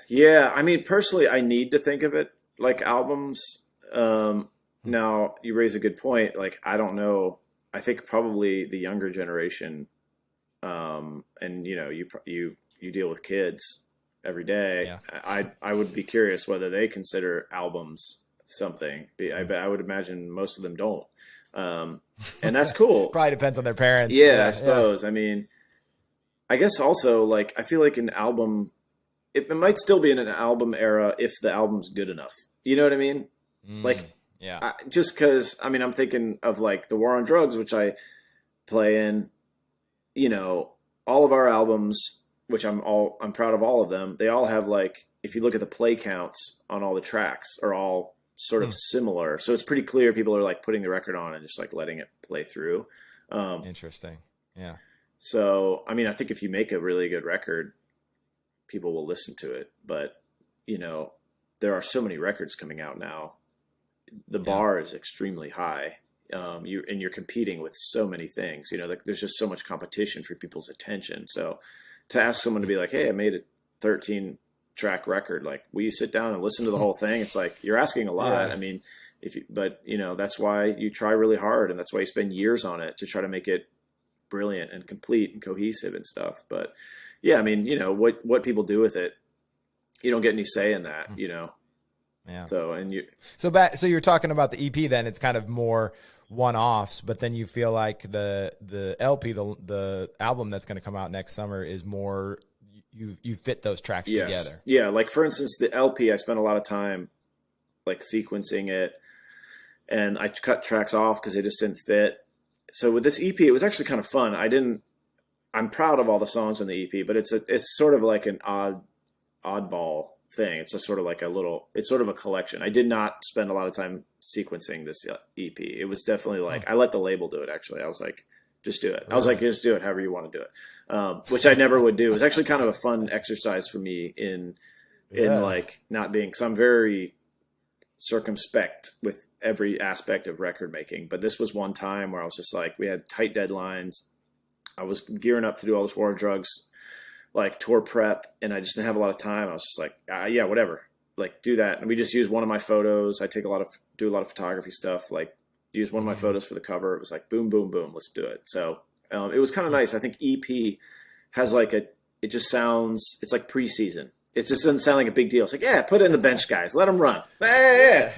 B: Yeah. I mean, personally, I need to think of it like albums. Now you raise a good point. Like, I don't know. I think probably the younger generation, and you know, you deal with kids every day. Yeah. I would be curious whether they consider albums something. I would imagine most of them don't. And that's cool.
A: Probably depends on their parents.
B: Yeah, I suppose. I mean, I guess also like, I feel like an album, it might still be in an album era if the album's good enough. You know what I mean? Just cause I'm thinking of like the War on Drugs, which I play in, you know, all of our albums, which I'm proud of all of them. They all have like, if you look at the play counts on all the tracks, are all sort of similar. So it's pretty clear people are like putting the record on and just like letting it play through.
A: Interesting. Yeah.
B: So, I mean, I think if you make a really good record, people will listen to it. But, you know, there are so many records coming out now. The bar is extremely high. You're competing with so many things, you know, like there's just so much competition for people's attention. So to ask someone to be like, hey, I made a 13 track record, like, will you sit down and listen to the whole thing? It's like, you're asking a lot. I mean, but you know, that's why you try really hard, and that's why you spend years on it to try to make it brilliant and complete and cohesive and stuff. But yeah, I mean, you know, what people do with it, you don't get any say in that, you know?
A: Yeah.
B: So
A: you're talking about the EP, then it's kind of more one-offs, but then you feel like the LP, the album that's going to come out next summer is more, you fit those tracks together.
B: Yeah. Like for instance, the LP, I spent a lot of time like sequencing it, and I cut tracks off because they just didn't fit. So with this EP, it was actually kind of fun. I'm proud of all the songs on the EP, but it's sort of like an oddball thing. It's sort of a collection. I did not spend a lot of time sequencing this EP. It was definitely like, I let the label do it. Actually, I was like, just do it. I was like, just do it however you want to do it. Which I never would do. It was actually kind of a fun exercise for me in like not being, cause I'm very circumspect with every aspect of record making. But this was one time where I was just like, we had tight deadlines. I was gearing up to do all this War on Drugs, like tour prep, and I just didn't have a lot of time. I was just like, yeah, whatever, like do that. And we just used one of my photos. I do a lot of photography stuff, like use one of my photos for the cover. It was like, boom, boom, boom, let's do it. So it was kind of nice. I think EP has like it just sounds, it's like preseason. It just doesn't sound like a big deal. It's like, yeah, put it in the bench, guys. Let them run. Yeah.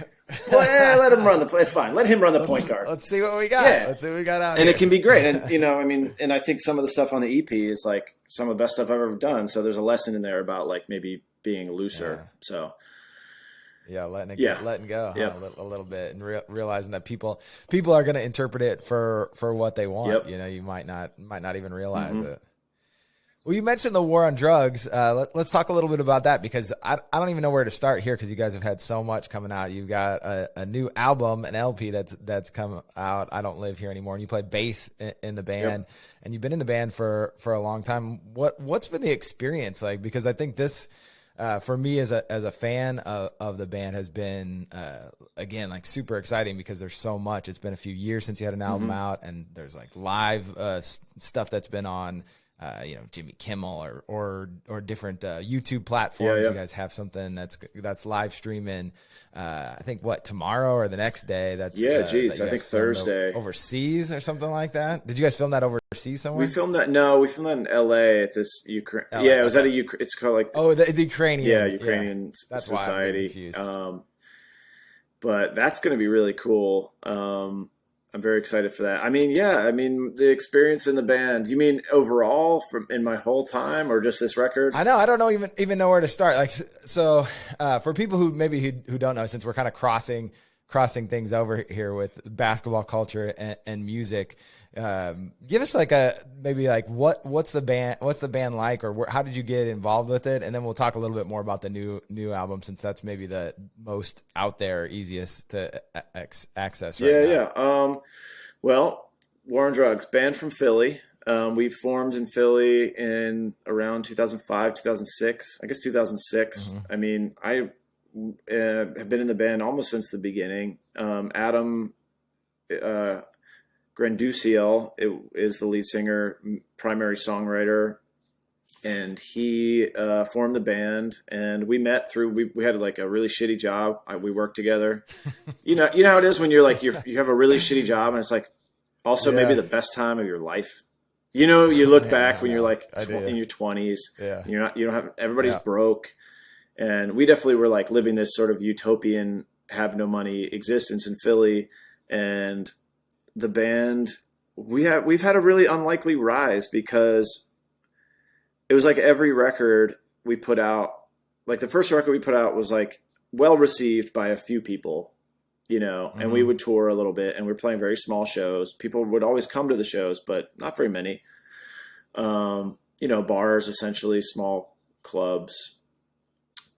B: Well, yeah, let him run the play. It's fine. Let him run the point guard.
A: Let's see what we got.
B: Yeah.
A: Let's see what we got out
B: and
A: here.
B: It can be great. And, you know, I mean, and I think some of the stuff on the EP is like some of the best stuff I've ever done. So there's a lesson in there about like maybe being looser. Yeah. So.
A: Yeah, letting go a little bit, and realizing that people are going to interpret it for what they want.
B: Yep.
A: You know, you might not even realize it. Well, you mentioned the War on Drugs. Let's talk a little bit about that, because I don't even know where to start here, because you guys have had so much coming out. You've got a new album, an LP that's come out, I Don't Live Here Anymore, and you played bass in the band, and you've been in the band for a long time. What's been the experience like? Because I think this, for me as a fan of the band, has been again like super exciting, because there's so much. It's been a few years since you had an album out, and there's like live stuff that's been on. You know, Jimmy Kimmel or different YouTube platforms. You guys have something that's live streaming. I think tomorrow or the next day. That's
B: I think Thursday
A: overseas or something like that. Did you guys film that overseas somewhere?
B: We filmed that in LA at this Ukraine. It was at it's called like
A: the Ukrainian.
B: Ukrainian
A: That's
B: society.
A: Why I'm confused.
B: But that's going to be really cool. I'm very excited for that. I mean, the experience in the band. You mean overall in my whole time, or just this record?
A: I know. I don't know even know where to start. Like, so for people who don't know, since we're kind of crossing things over here with basketball culture and music, give us like what's the band like, or how did you get involved with it? And then we'll talk a little bit more about the new album, since that's maybe the most out there, easiest to access right now.
B: Well, War on Drugs, band from Philly. We formed in Philly in around 2005, 2006, I guess 2006. I mean, I have been in the band almost since the beginning. Adam Granduciel is the lead singer, primary songwriter, and he formed the band. And we met through we had like a really shitty job. We worked together. You know how it is when you're like you have a really shitty job, and it's like also maybe the best time of your life. You know, you look back when you're like in your 20s. Yeah, and you don't have everybody's broke, and we definitely were like living this sort of utopian, have no money existence in Philly, and the band, we've had a really unlikely rise, because it was like every record we put out, like the first record we put out was like well received by a few people, you know, and we would tour a little bit, and we're playing very small shows. People would always come to the shows, but not very many. You know, bars, essentially small clubs.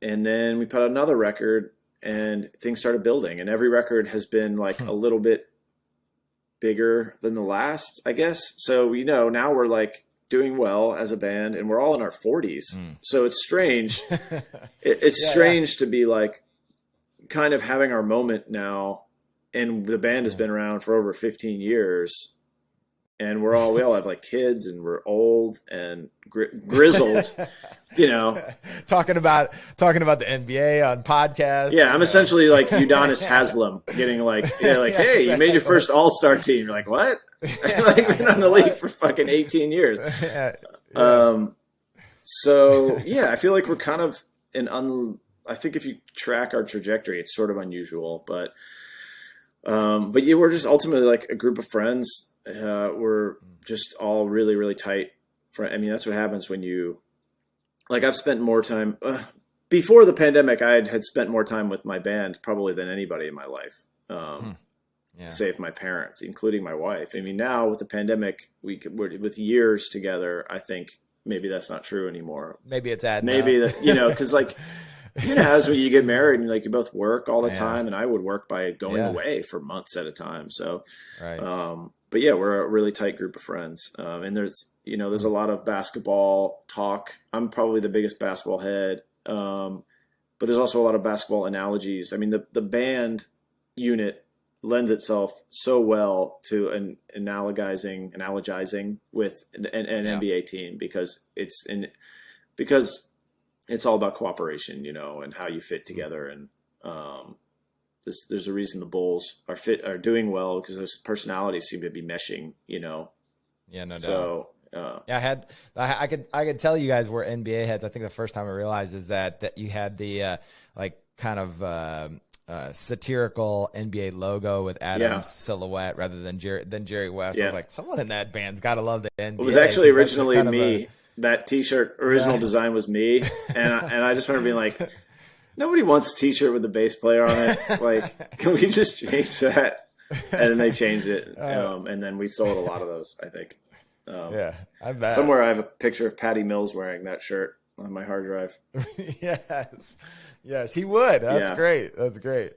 B: And then we put out another record, and things started building, and every record has been like a little bit bigger than the last, I guess. So, you know, now we're like doing well as a band, and we're all in our 40s. So it's strange. It's
A: Yeah,
B: strange to be like kind of having our moment now, and the band has been around for over 15 years, and we all have like kids, and we're old and grizzled, you know.
A: talking about the NBA on podcasts.
B: Yeah, I'm essentially like Udonis Haslem, getting like, hey, you made your first All-Star team. You're like, what? Like, been on the league for fucking 18 years. So yeah, I feel like we're kind of I think if you track our trajectory, it's sort of unusual, but yeah, we're just ultimately like a group of friends. We're just all really, really tight. I mean, that's what happens when you, like, I've spent more time before the pandemic. I had spent more time with my band probably than anybody in my life. Save my parents, including my wife. I mean, now with the pandemic, we're with years together. I think maybe that's not true anymore.
A: Maybe it's adding
B: maybe
A: up.
B: that, because like, as when you get married and like you both work all the time, and I would work by going away for months at a time. So, but yeah, we're a really tight group of friends. And there's a lot of basketball talk. I'm probably the biggest basketball head. But there's also a lot of basketball analogies. I mean, the band unit lends itself so well to analogizing with an NBA team, because it's all about cooperation, and how you fit together. And there's a reason the Bulls are doing well, because those personalities seem to be meshing.
A: Yeah, no doubt.
B: So
A: I could tell you guys were NBA heads. I think the first time I realized is that you had the like kind of satirical NBA logo with Adam's silhouette rather than Jerry West. I was like, someone in that band's got to love the NBA.
B: It was actually originally me. That T-shirt original design was me, and I just remember being like, nobody wants a T-shirt with the bass player on it. Like, can we just change that? And then they changed it, and then we sold a lot of those, I think.
A: I bet.
B: Somewhere I have a picture of Patty Mills wearing that shirt on my hard drive.
A: Yes, he would. That's great. That's great.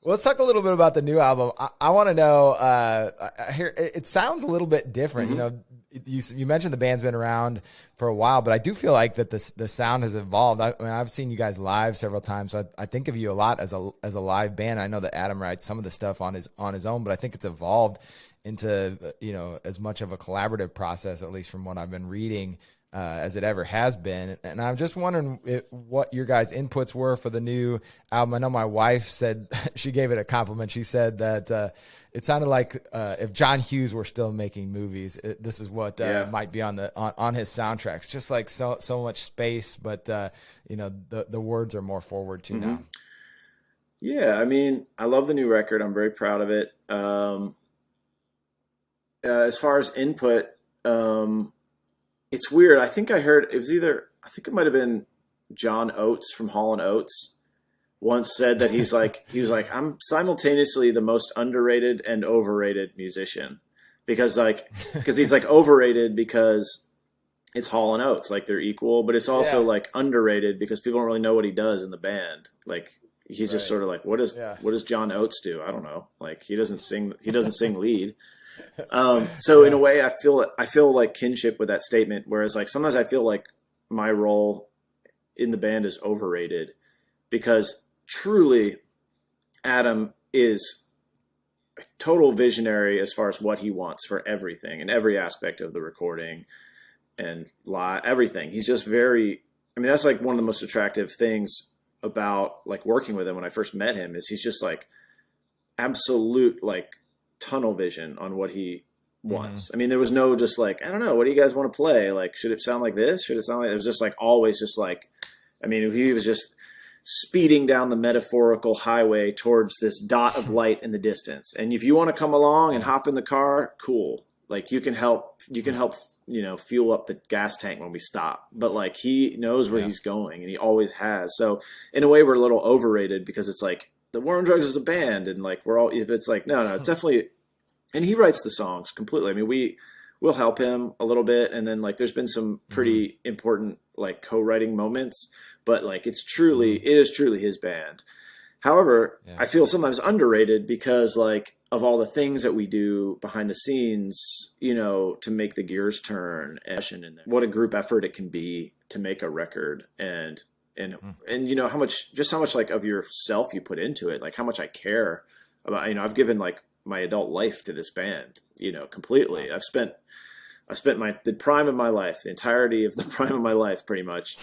A: Well, let's talk a little bit about the new album. I want to know. I hear it sounds a little bit different. You mentioned the band's been around for a while, but I do feel like that the sound has evolved. I mean, I've seen you guys live several times, so I think of you a lot as a live band. I know that Adam writes some of the stuff on his own, but I think it's evolved into as much of a collaborative process, at least from what I've been reading, as it ever has been. And I'm just wondering what your guys' inputs were for the new album. I know my wife said, she gave it a compliment. She said that it sounded like if John Hughes were still making movies, this is what might be on his soundtracks. Just like so much space, but the words are more forward too now.
B: Yeah, I mean, I love the new record. I'm very proud of it. As far as input, it's weird. I think I heard I think it might have been John Oates from Hall & Oates once said that he was like, I'm simultaneously the most underrated and overrated musician, because he's like overrated because it's Hall & Oates, like they're equal, but it's also like underrated because people don't really know what he does in the band. Like he's just sort of like, what does John Oates do? I don't know. Like he doesn't sing lead. So in a way I feel like kinship with that statement. Whereas like sometimes I feel like my role in the band is overrated, because truly Adam is a total visionary as far as what he wants for everything and every aspect of the recording and everything. He's just that's like one of the most attractive things about like working with him when I first met him, is he's just like absolute like tunnel vision on what he wants. I mean, there was no just like, I don't know, what do you guys want to play? Like, should it sound like this? Should it sound like, it was just like always just like, I mean, he was just speeding down the metaphorical highway towards this dot of light in the distance. And if you want to come along and hop in the car, cool. Like you can help, fuel up the gas tank when we stop. But like he knows where he's going, and he always has. So in a way we're a little overrated, because it's like the War on Drugs is a band, and like it's like, no, it's definitely, and he writes the songs completely. I mean, we'll help him a little bit. And then like, there's been some pretty important like co-writing moments, but like it is truly his band. However, I feel sometimes underrated, because like of all the things that we do behind the scenes, you know, to make the gears turn, and what a group effort it can be to make a record, and you know, how much like of yourself you put into it, like how much I care about, you know, I've given like my adult life to this band, you know, completely. I've spent the prime of my life, the entirety of the prime of my life, pretty much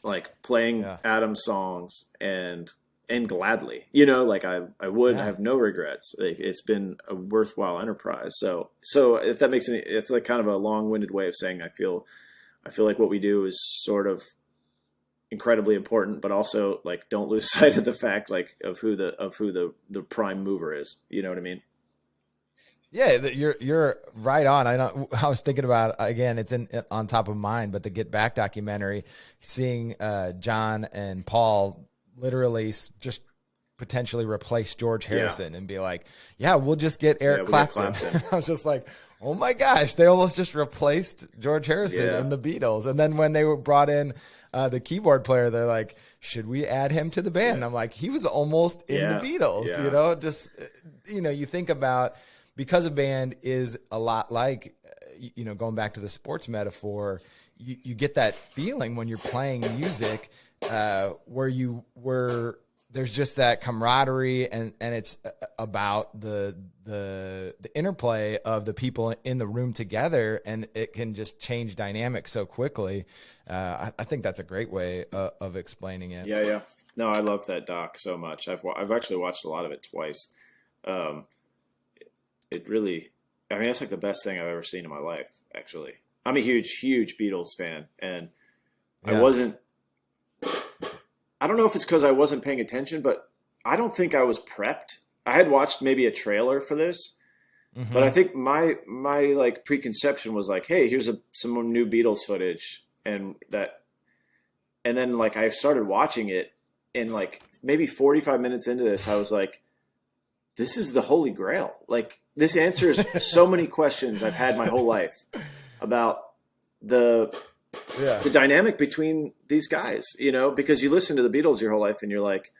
B: like playing Adam's songs and gladly, you know, like I would have no regrets. Like, it's been a worthwhile enterprise. So if that makes any, it's like kind of a long-winded way of saying I feel like what we do is sort of incredibly important, but also like don't lose sight of the fact like of who the prime mover is. You know what I mean?
A: Yeah, you're right on. I was thinking about, again, it's on top of mind, but the Get Back documentary, seeing John and Paul literally just potentially replace George Harrison and be like, yeah, we'll just get Eric Clapton. I was just like, oh my gosh, they almost just replaced George Harrison in the Beatles. And then when they were brought in the keyboard player, they're like, should we add him to the band? And I'm like, he was almost in the Beatles, you know, just, you know, you think about, because a band is a lot like, you know, going back to the sports metaphor, you get that feeling when you're playing music where there's just that camaraderie, and it's about the interplay of the people in the room together, and it can just change dynamics so quickly. I think that's a great way of explaining it.
B: Yeah. No, I love that doc so much. I've actually watched a lot of it twice. It really, I mean, it's like the best thing I've ever seen in my life, actually. I'm a huge Beatles fan, and I don't know if it's because I wasn't paying attention, but I don't think I was prepped. I had watched maybe a trailer for this, but I think my like preconception was like, hey, here's some new Beatles footage, and then like I started watching it, and like maybe 45 minutes into this, I was like, this is the Holy Grail. Like, this answers so many questions I've had my whole life about the dynamic between these guys, you know, because you listen to the Beatles your whole life and you're like,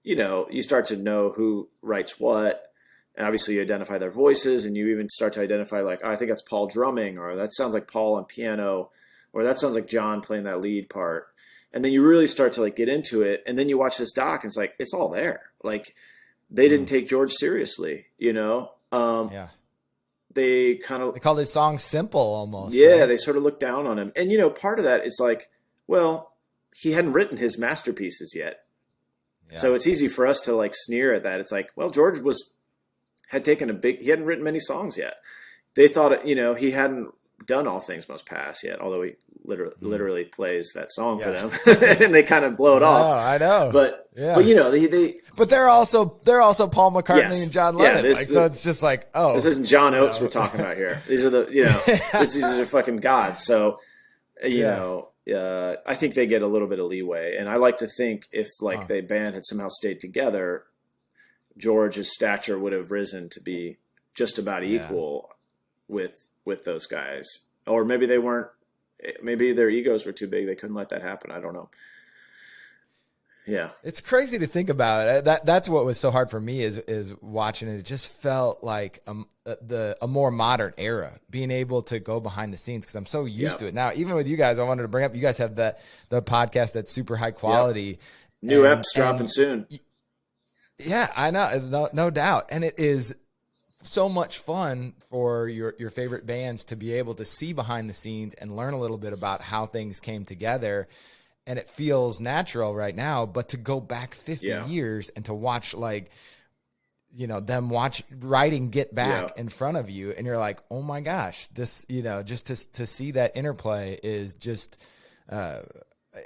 B: you know, you start to know who writes what, and obviously you identify their voices, and you even start to identify like, oh, I think that's Paul drumming, or that sounds like Paul on piano, or that sounds like John playing that lead part. And then you really start to like get into it. And then you watch this doc and it's like, it's all there. Like, they didn't take George seriously, you know? They
A: called his song simple almost.
B: Yeah,
A: right?
B: They sort of looked down on him. And, you know, part of that is like, well, he hadn't written his masterpieces yet. Yeah. So it's easy for us to like sneer at that. It's like, well, George he hadn't written many songs yet. They thought, you know, he hadn't done All Things Must Pass yet, although he literally plays that song for them, and they kind of blow it off.
A: I know.
B: But you know,
A: but they're also Paul McCartney and John Lennon. So it's just like, oh,
B: this isn't John Oates we're talking about here. These are these are fucking gods. So, you know, I think they get a little bit of leeway, and I like to think if like the band had somehow stayed together, George's stature would have risen to be just about equal with those guys, or maybe they weren't. Maybe their egos were too big. They couldn't let that happen. I don't know. Yeah.
A: It's crazy to think about. That's what was so hard for me is watching it. It just felt like a more modern era, being able to go behind the scenes, because I'm so used to it now. Even with you guys, I wanted to bring up, you guys have the podcast that's super high quality.
B: New eps dropping soon.
A: Yeah, I know. No doubt. And it is so much fun for your favorite bands to be able to see behind the scenes and learn a little bit about how things came together. And it feels natural right now, but to go back 50 years and to watch, like, you know, them writing Get Back in front of you, and you're like, oh my gosh, this, you know, just to see that interplay is just, it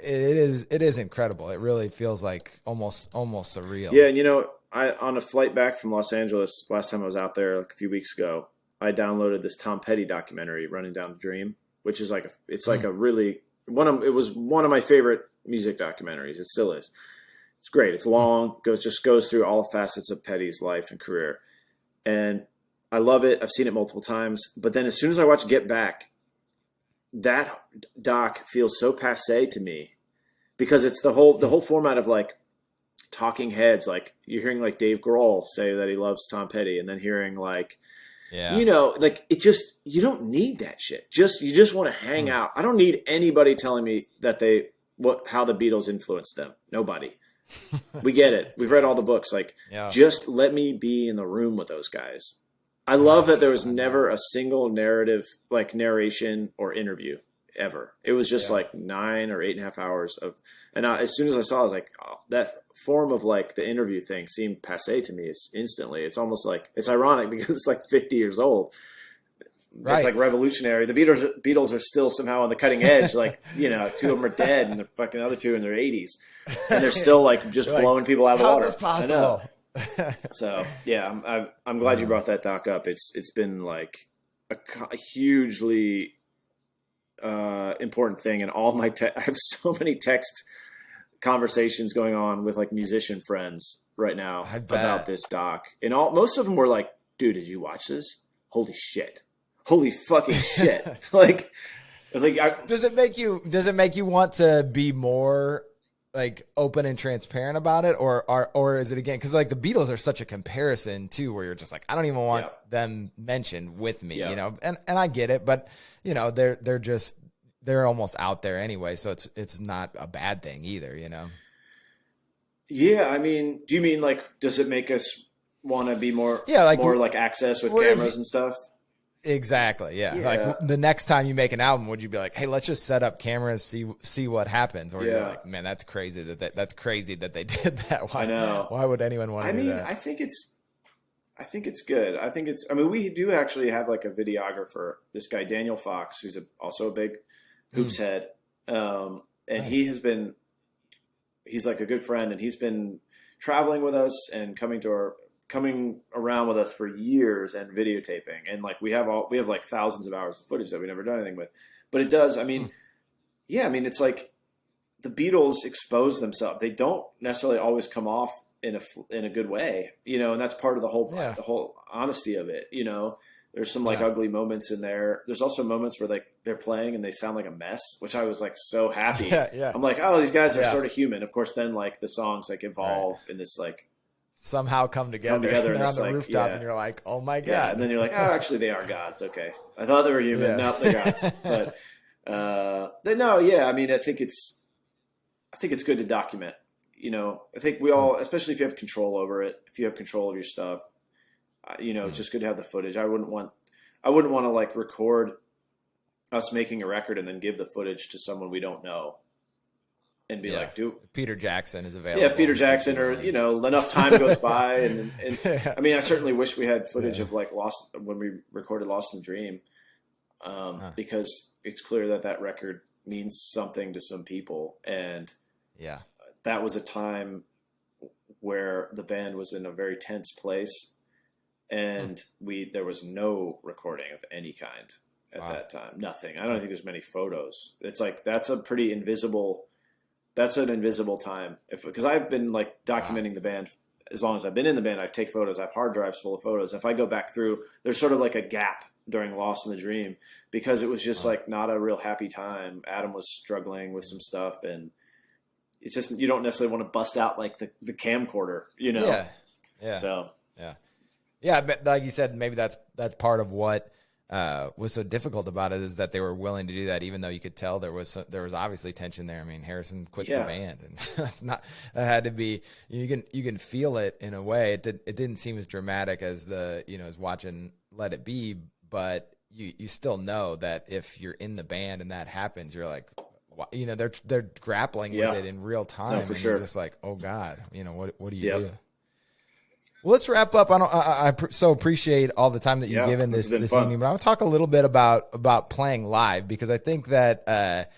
A: is incredible. It really feels like almost surreal.
B: Yeah. And you know, on a flight back from Los Angeles, last time I was out there like a few weeks ago, I downloaded this Tom Petty documentary, Running Down the Dream, which is like it was one of my favorite music documentaries. It still is. It's great. It's long, goes through all facets of Petty's life and career. And I love it. I've seen it multiple times. But then as soon as I watch Get Back, that doc feels so passé to me, because it's the whole format of like, talking heads, like you're hearing like Dave Grohl say that he loves Tom Petty, and then hearing like,
A: Yeah.
B: like it just, you don't need that shit. You just want to hang out. I don't need anybody telling me that how the Beatles influenced them. Nobody. We get it. We've read all the books. Like, just let me be in the room with those guys. I love that there was never a single narration or interview ever. It was just like 9 or 8.5 hours of, and as soon as I saw it, I was like, oh, that form of like the interview thing seemed passe to me instantly. It's almost like, it's ironic because it's like 50 years old. Right. It's like revolutionary. The Beatles are still somehow on the cutting edge. Like, 2 of them are dead and the fucking other 2 in their 80s. And they're still like just blowing people out of the water.
A: How's this possible?
B: So yeah, I'm glad you brought that doc up. It's been like a hugely important thing. And all my I have so many text conversations going on with like musician friends right now about this doc. And most of them were like, dude, did you watch this? Holy shit. Holy fucking shit. Like, it's like,
A: does it make you want to be more like open and transparent about it? Or is it again, cause like the Beatles are such a comparison too, where you're just like, I don't even want them mentioned with me, and I get it, but they're almost out there anyway. So it's not a bad thing either,
B: Yeah. I mean, do you mean like, does it make us want to be more, more like access with cameras and stuff?
A: Exactly. Yeah. Like the next time you make an album, would you be like, hey, let's just set up cameras, see what happens? Or you're like, man, that's crazy that's crazy that they did that. Why, I know. Why would anyone want to do that?
B: I think it's good. We do actually have like a videographer, this guy, Daniel Fox, who's also a big hoops head. And nice. He's like a good friend, and he's been traveling with us and coming around with us for years and videotaping. And like, we have like thousands of hours of footage that we never done anything with, but it does. It's like the Beatles expose themselves. They don't necessarily always come off in a good way, and that's part of the whole honesty of it. There's some like ugly moments in there. There's also moments where like they're playing and they sound like a mess, which I was like so happy. I'm like, oh, these guys are sort of human. Of course, then like the songs like evolve in this like,
A: somehow come together. They're on the rooftop and you're like, oh my God.
B: Yeah, and then you're like, oh, actually they are gods. Okay. I thought they were human. No, they're gods. But I think it's good to document. I think we all, especially if you have control over it, if you have control of your stuff, it's just good to have the footage. I wouldn't want to like record us making a record and then give the footage to someone we don't know. And be like, dude,
A: Peter Jackson is available.
B: Yeah, if Peter Jackson, or enough time goes by, and I certainly wish we had footage of like when we recorded Lost in Dream, because it's clear that record means something to some people, and that was a time where the band was in a very tense place, and there was no recording of any kind at that time. Nothing. I don't think there's many photos. It's like that's an invisible time. Because I've been like documenting the band as long as I've been in the band. I take photos. I have hard drives full of photos. If I go back through, there's sort of like a gap during Lost in the Dream, because it was just like not a real happy time. Adam was struggling with some stuff, and it's just, you don't necessarily want to bust out like the camcorder,
A: Yeah.
B: So
A: yeah, but like you said, maybe that's part of what was so difficult about it, is that they were willing to do that, even though you could tell there was obviously tension there. I mean, Harrison quits the band, and that had to be, you can feel it in a way. It didn't seem as dramatic as as watching Let It Be, but you still know that if you're in the band and that happens, you're like, they're grappling with it in real time,
B: for
A: and
B: sure.
A: you're just like, oh God, what do you do? Well, let's wrap up. I so appreciate all the time that you've given this evening, but I want to talk a little bit about playing live, because I think that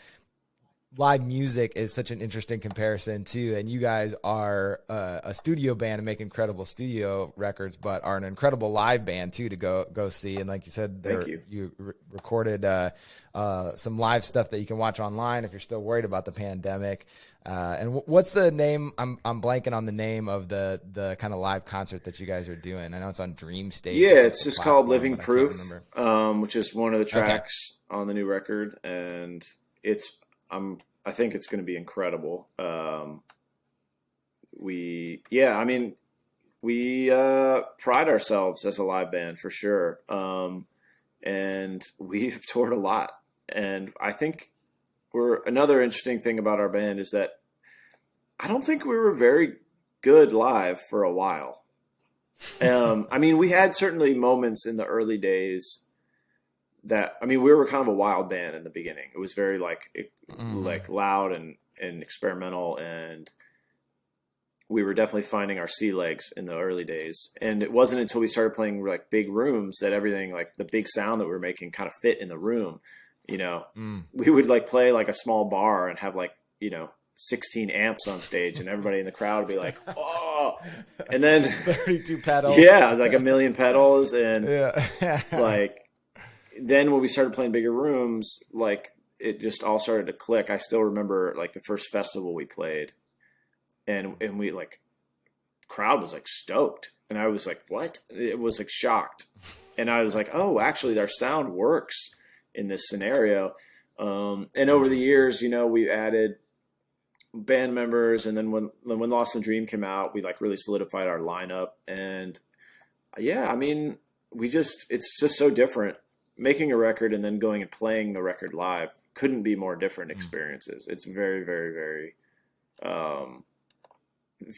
A: live music is such an interesting comparison too. And you guys are a studio band and make incredible studio records, but are an incredible live band too to go see. And like you said, you recorded some live stuff that you can watch online if you're still worried about the pandemic. And what's the name? I'm blanking on the name of the kind of live concert that you guys are doing. I know it's on Dream State.
B: Yeah, it's just called Living Proof, which is one of the tracks on the new record, and I think it's going to be incredible. I mean, we pride ourselves as a live band for sure. And we've toured a lot. And I think another interesting thing about our band is that I don't think we were very good live for a while. I mean, we had certainly moments in the early days we were kind of a wild band in the beginning. It was very like loud and experimental, and we were definitely finding our sea legs in the early days. And it wasn't until we started playing like big rooms that everything, like the big sound that we were making, kind of fit in the room. We would like play like a small bar and have like 16 amps on stage, and everybody in the crowd would be like, "Oh!" And then
A: 32 pedals.
B: Yeah, like a million pedals, and
A: yeah.
B: Then when we started playing bigger rooms, like it just all started to click. I still remember like the first festival we played, and we like crowd was like stoked, and I was like, "What?" It was like shocked, and I was like, "Oh, actually, our sound works in this scenario." And over the years, we added band members, and then when Lost in Dream came out, we like really solidified our lineup. And I mean, it's just so different. Making a record and then going and playing the record live couldn't be more different experiences. It's very, very, very,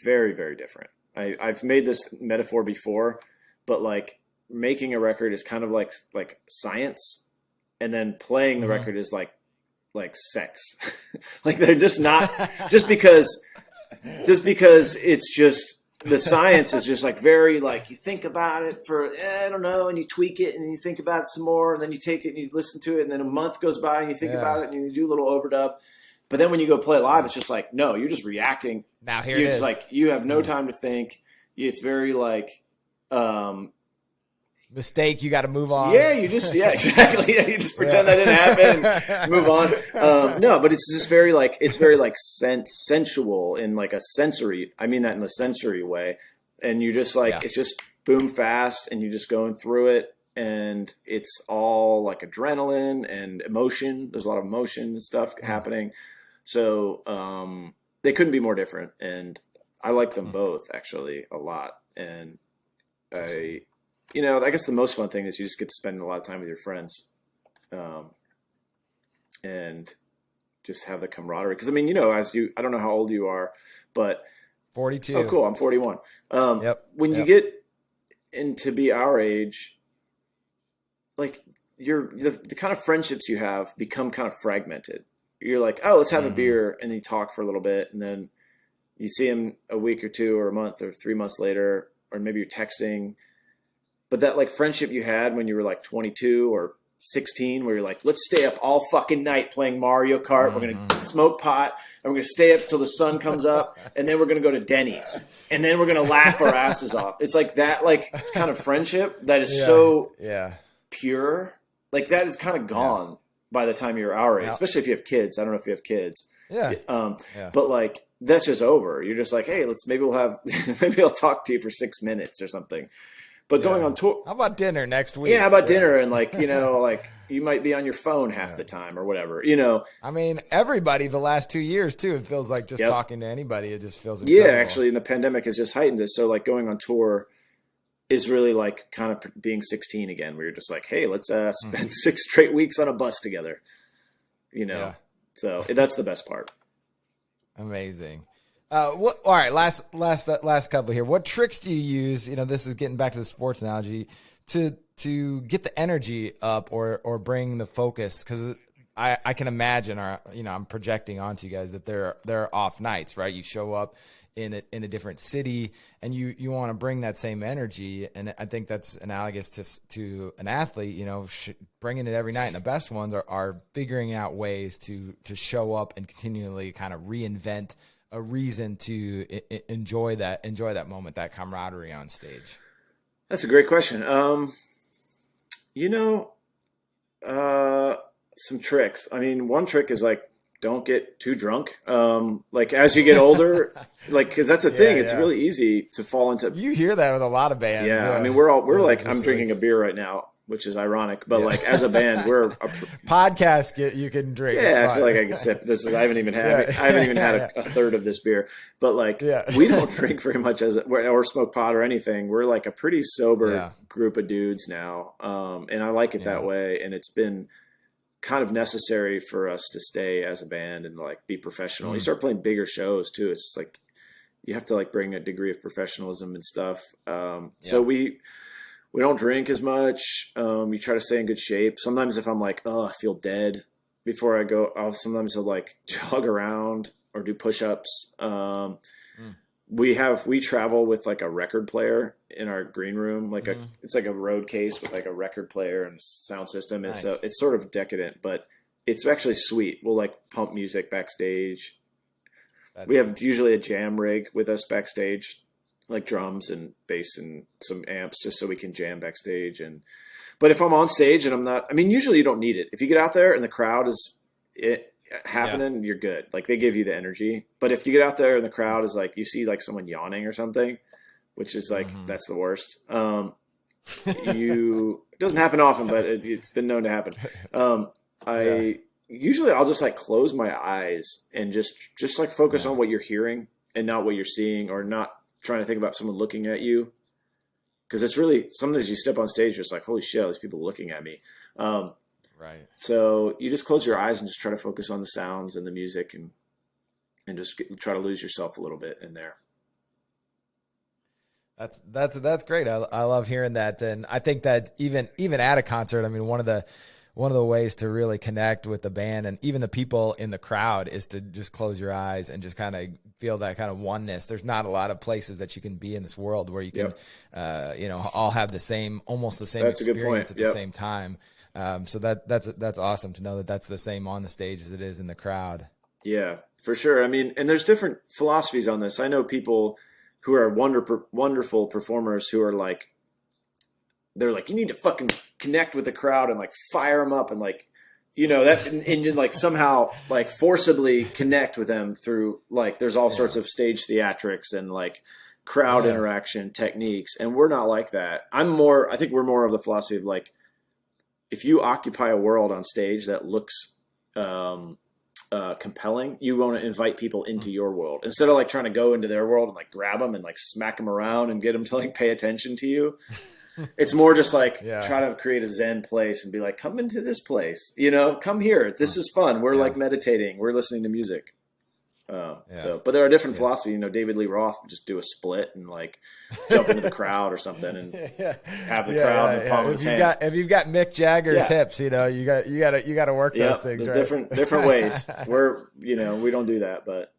B: very, very different. I've made this metaphor before, but like making a record is kind of like science, and then playing the record is like sex. Like they're just not just because it's just the science is just like very like you think about it for I don't know, and you tweak it and you think about it some more, and then you take it and you listen to it, and then a month goes by and you think about it and you do a little overdub. But then when you go play it live, it's just like, no, you're just reacting.
A: Now here it is.
B: Like you have no time to think. It's very like
A: mistake, you got to move on.
B: Yeah, exactly. You just pretend that didn't happen and move on. No, but it's just very like sensual in like a sensory. I mean that in a sensory way. And you just like it's just boom fast, and you're just going through it, and it's all like adrenaline and emotion. There's a lot of emotion and stuff happening. So they couldn't be more different, and I like them both actually a lot. And I guess the most fun thing is you just get to spend a lot of time with your friends, and just have the camaraderie. Because I mean, I don't know how old you are, but
A: 42.
B: Oh, cool! I'm 41. When you get into be our age, like the kind of friendships you have become kind of fragmented. You're like, oh, let's have a beer, and then you talk for a little bit, and then you see him a week or two or a month or 3 months later, or maybe you're texting. But that like friendship you had when you were like 22 or 16, where you're like, let's stay up all fucking night playing Mario Kart. We're going to smoke pot, and we're going to stay up till the sun comes up, and then we're going to go to Denny's, and then we're going to laugh our asses off. It's like that, like kind of friendship that is so pure. Like that is kind of gone by the time you're our age, especially if you have kids. I don't know if you have kids. But like, that's just over. You're just like, hey, maybe I'll talk to you for 6 minutes or something. But going on tour,
A: how about dinner next week?
B: Yeah, how about dinner? And like, like you might be on your phone half the time or whatever,
A: I mean, everybody the last 2 years too, it feels like just talking to anybody. It just feels incredible.
B: Yeah, actually, and the pandemic has just heightened this. So like going on tour is really like kind of being 16 again, where you're just like, hey, let's spend 6 straight weeks on a bus together, So that's the best part.
A: Amazing. All right, last couple here. What tricks do you use? This is getting back to the sports analogy to get the energy up or bring the focus, because I can imagine, or I'm projecting onto you guys that there are off nights, right? You show up in a different city, and you want to bring that same energy, and I think that's analogous to an athlete. Bringing it every night, and the best ones are figuring out ways to show up and continually kind of reinvent a reason to enjoy that moment, that camaraderie on stage.
B: That's a great question. Some tricks. I mean, one trick is like, don't get too drunk. Like as you get older, like, cause that's the thing. It's really easy to fall into.
A: You hear that with a lot of bands.
B: Yeah. I mean, we're like, I'm drinking a beer right now which is ironic. But like as a band, we're
A: podcast. You can drink.
B: Yeah, I feel like I can sip. I haven't even had. I haven't even had a third of this beer. But like, we don't drink very much or smoke pot or anything. We're like a pretty sober group of dudes now, and I like it that way. And it's been kind of necessary for us to stay as a band and like be professional. You start playing bigger shows too. It's just like you have to like bring a degree of professionalism and stuff. So we don't drink as much. We try to stay in good shape. Sometimes if I'm like, oh, I feel dead before I go, I'll like jog around or do push-ups. We travel with like a record player in our green room. Like it's like a road case with like a record player and sound system. Nice. And so it's sort of decadent, but it's actually sweet. We'll like pump music backstage. We have usually a jam rig with us backstage, like drums and bass and some amps, just so we can jam backstage. But if I'm on stage and I'm not, I mean, usually you don't need it. If you get out there and the crowd is happening, you're good. Like they give you the energy. But if you get out there and the crowd is like, you see like someone yawning or something, which is like, that's the worst. It doesn't happen often, but it's been known to happen. Usually I'll just like close my eyes and just like focus on what you're hearing and not what you're seeing, or not trying to think about someone looking at you. Cause it's really, sometimes you step on stage, you're just like, holy shit, there's people looking at me.
A: Right. So
B: you just close your eyes and just try to focus on the sounds and the music and just try to lose yourself a little bit in there.
A: That's great. I love hearing that. And I think that even at a concert, I mean, one of the ways to really connect with the band and even the people in the crowd is to just close your eyes and just kind of feel that kind of oneness. There's not a lot of places that you can be in this world where you can, all have almost the same experience at the same time. So that's awesome to know that that's the same on the stage as it is in the crowd.
B: Yeah, for sure. I mean, and there's different philosophies on this. I know people who are wonderful performers who are like, they're like, you need to fucking connect with the crowd and like fire them up and like, that and like somehow like forcibly connect with them through like, there's all sorts of stage theatrics and like crowd interaction techniques. And we're not like that. I think we're more of the philosophy of like, if you occupy a world on stage that looks compelling, you want to invite people into your world instead of like trying to go into their world and like grab them and like smack them around and get them to like pay attention to you. It's more just like try to create a Zen place and be like, come into this place, come here. This is fun. We're like meditating. We're listening to music. But there are different philosophies. David Lee Roth would just do a split and like jump into the crowd or something and have the crowd in the palm of his hand.
A: If you've got Mick Jagger's hips, you got to work those things.
B: There's different ways. We don't do that, but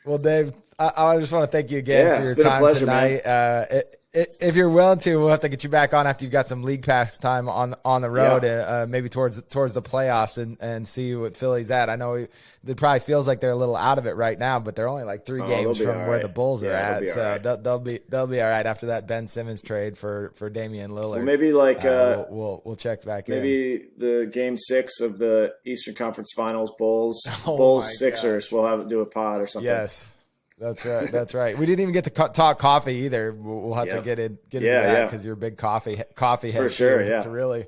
A: Well, Dave, I just want to thank you again for your time
B: pleasure,
A: tonight. If you're willing to, we'll have to get you back on after you've got some league pass time on the road, maybe towards the playoffs and see what Philly's at. I know it probably feels like they're a little out of it right now, but they're only like 3 games from where the Bulls are at. So they'll be all right after that Ben Simmons trade for Damian Lillard.
B: Well, maybe like
A: we'll check back
B: maybe the game 6 of the Eastern Conference Finals, Bulls Sixers. We'll do a pod or something.
A: Yes. That's right. That's right. We didn't even get to talk coffee either. We'll have to get into that because you're a big coffee head.
B: For sure,
A: to really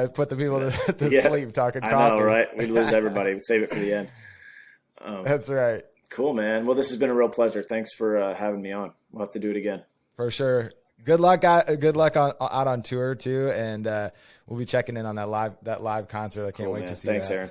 A: put the people to sleep talking coffee.
B: I know, right? We'd lose everybody. We'd save it for the end.
A: That's right.
B: Cool, man. Well, this has been a real pleasure. Thanks for having me on. We'll have to do it again.
A: For sure. Good luck out on tour too, and we'll be checking in on that live concert. I can't wait to see
B: Thanks,
A: that.
B: Aaron.